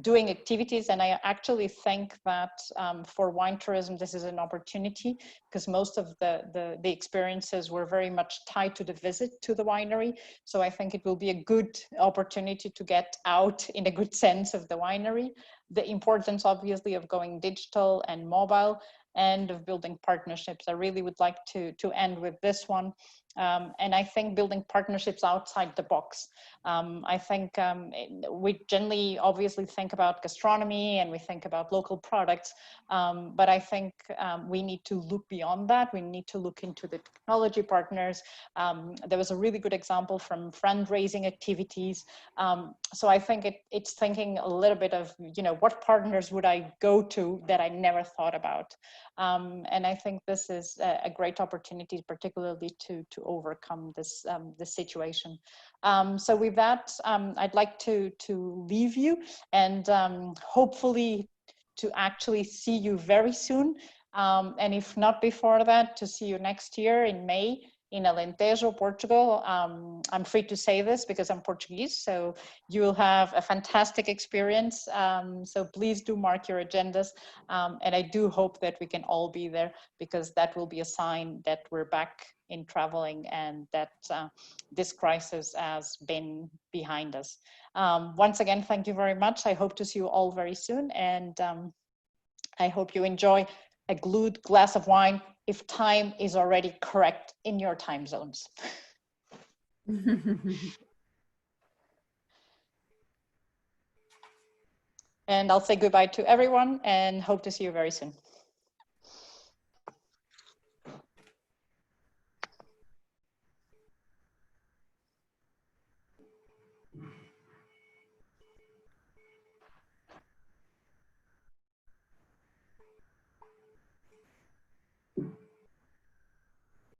Speaker 13: doing activities. And I actually think that for wine tourism, this is an opportunity, because most of the experiences were very much tied to the visit to the winery. So I think it will be a good opportunity to get out in a good sense of the winery. The importance, obviously, of going digital and mobile, and of building partnerships. I really would like to end with this one. And I think building partnerships outside the box. I think we generally obviously think about gastronomy and we think about local products, but I think we need to look beyond that. We need to look into the technology partners. There was a really good example from fundraising activities. So I think it's thinking a little bit of, what partners would I go to that I never thought about? And I think this is a great opportunity, particularly to overcome this situation. So with that, I'd like to leave you and hopefully to actually see you very soon. And if not before that, to see you next year in May in Alentejo, Portugal. I'm free to say this because I'm Portuguese, so you will have a fantastic experience. So please do mark your agendas. And I do hope that we can all be there, because that will be a sign that we're back in traveling and that this crisis has been behind us. Once again, thank you very much. I hope to see you all very soon. And I hope you enjoy a good glass of wine if time is already correct in your time zones. And I'll say goodbye to everyone and hope to see you very soon.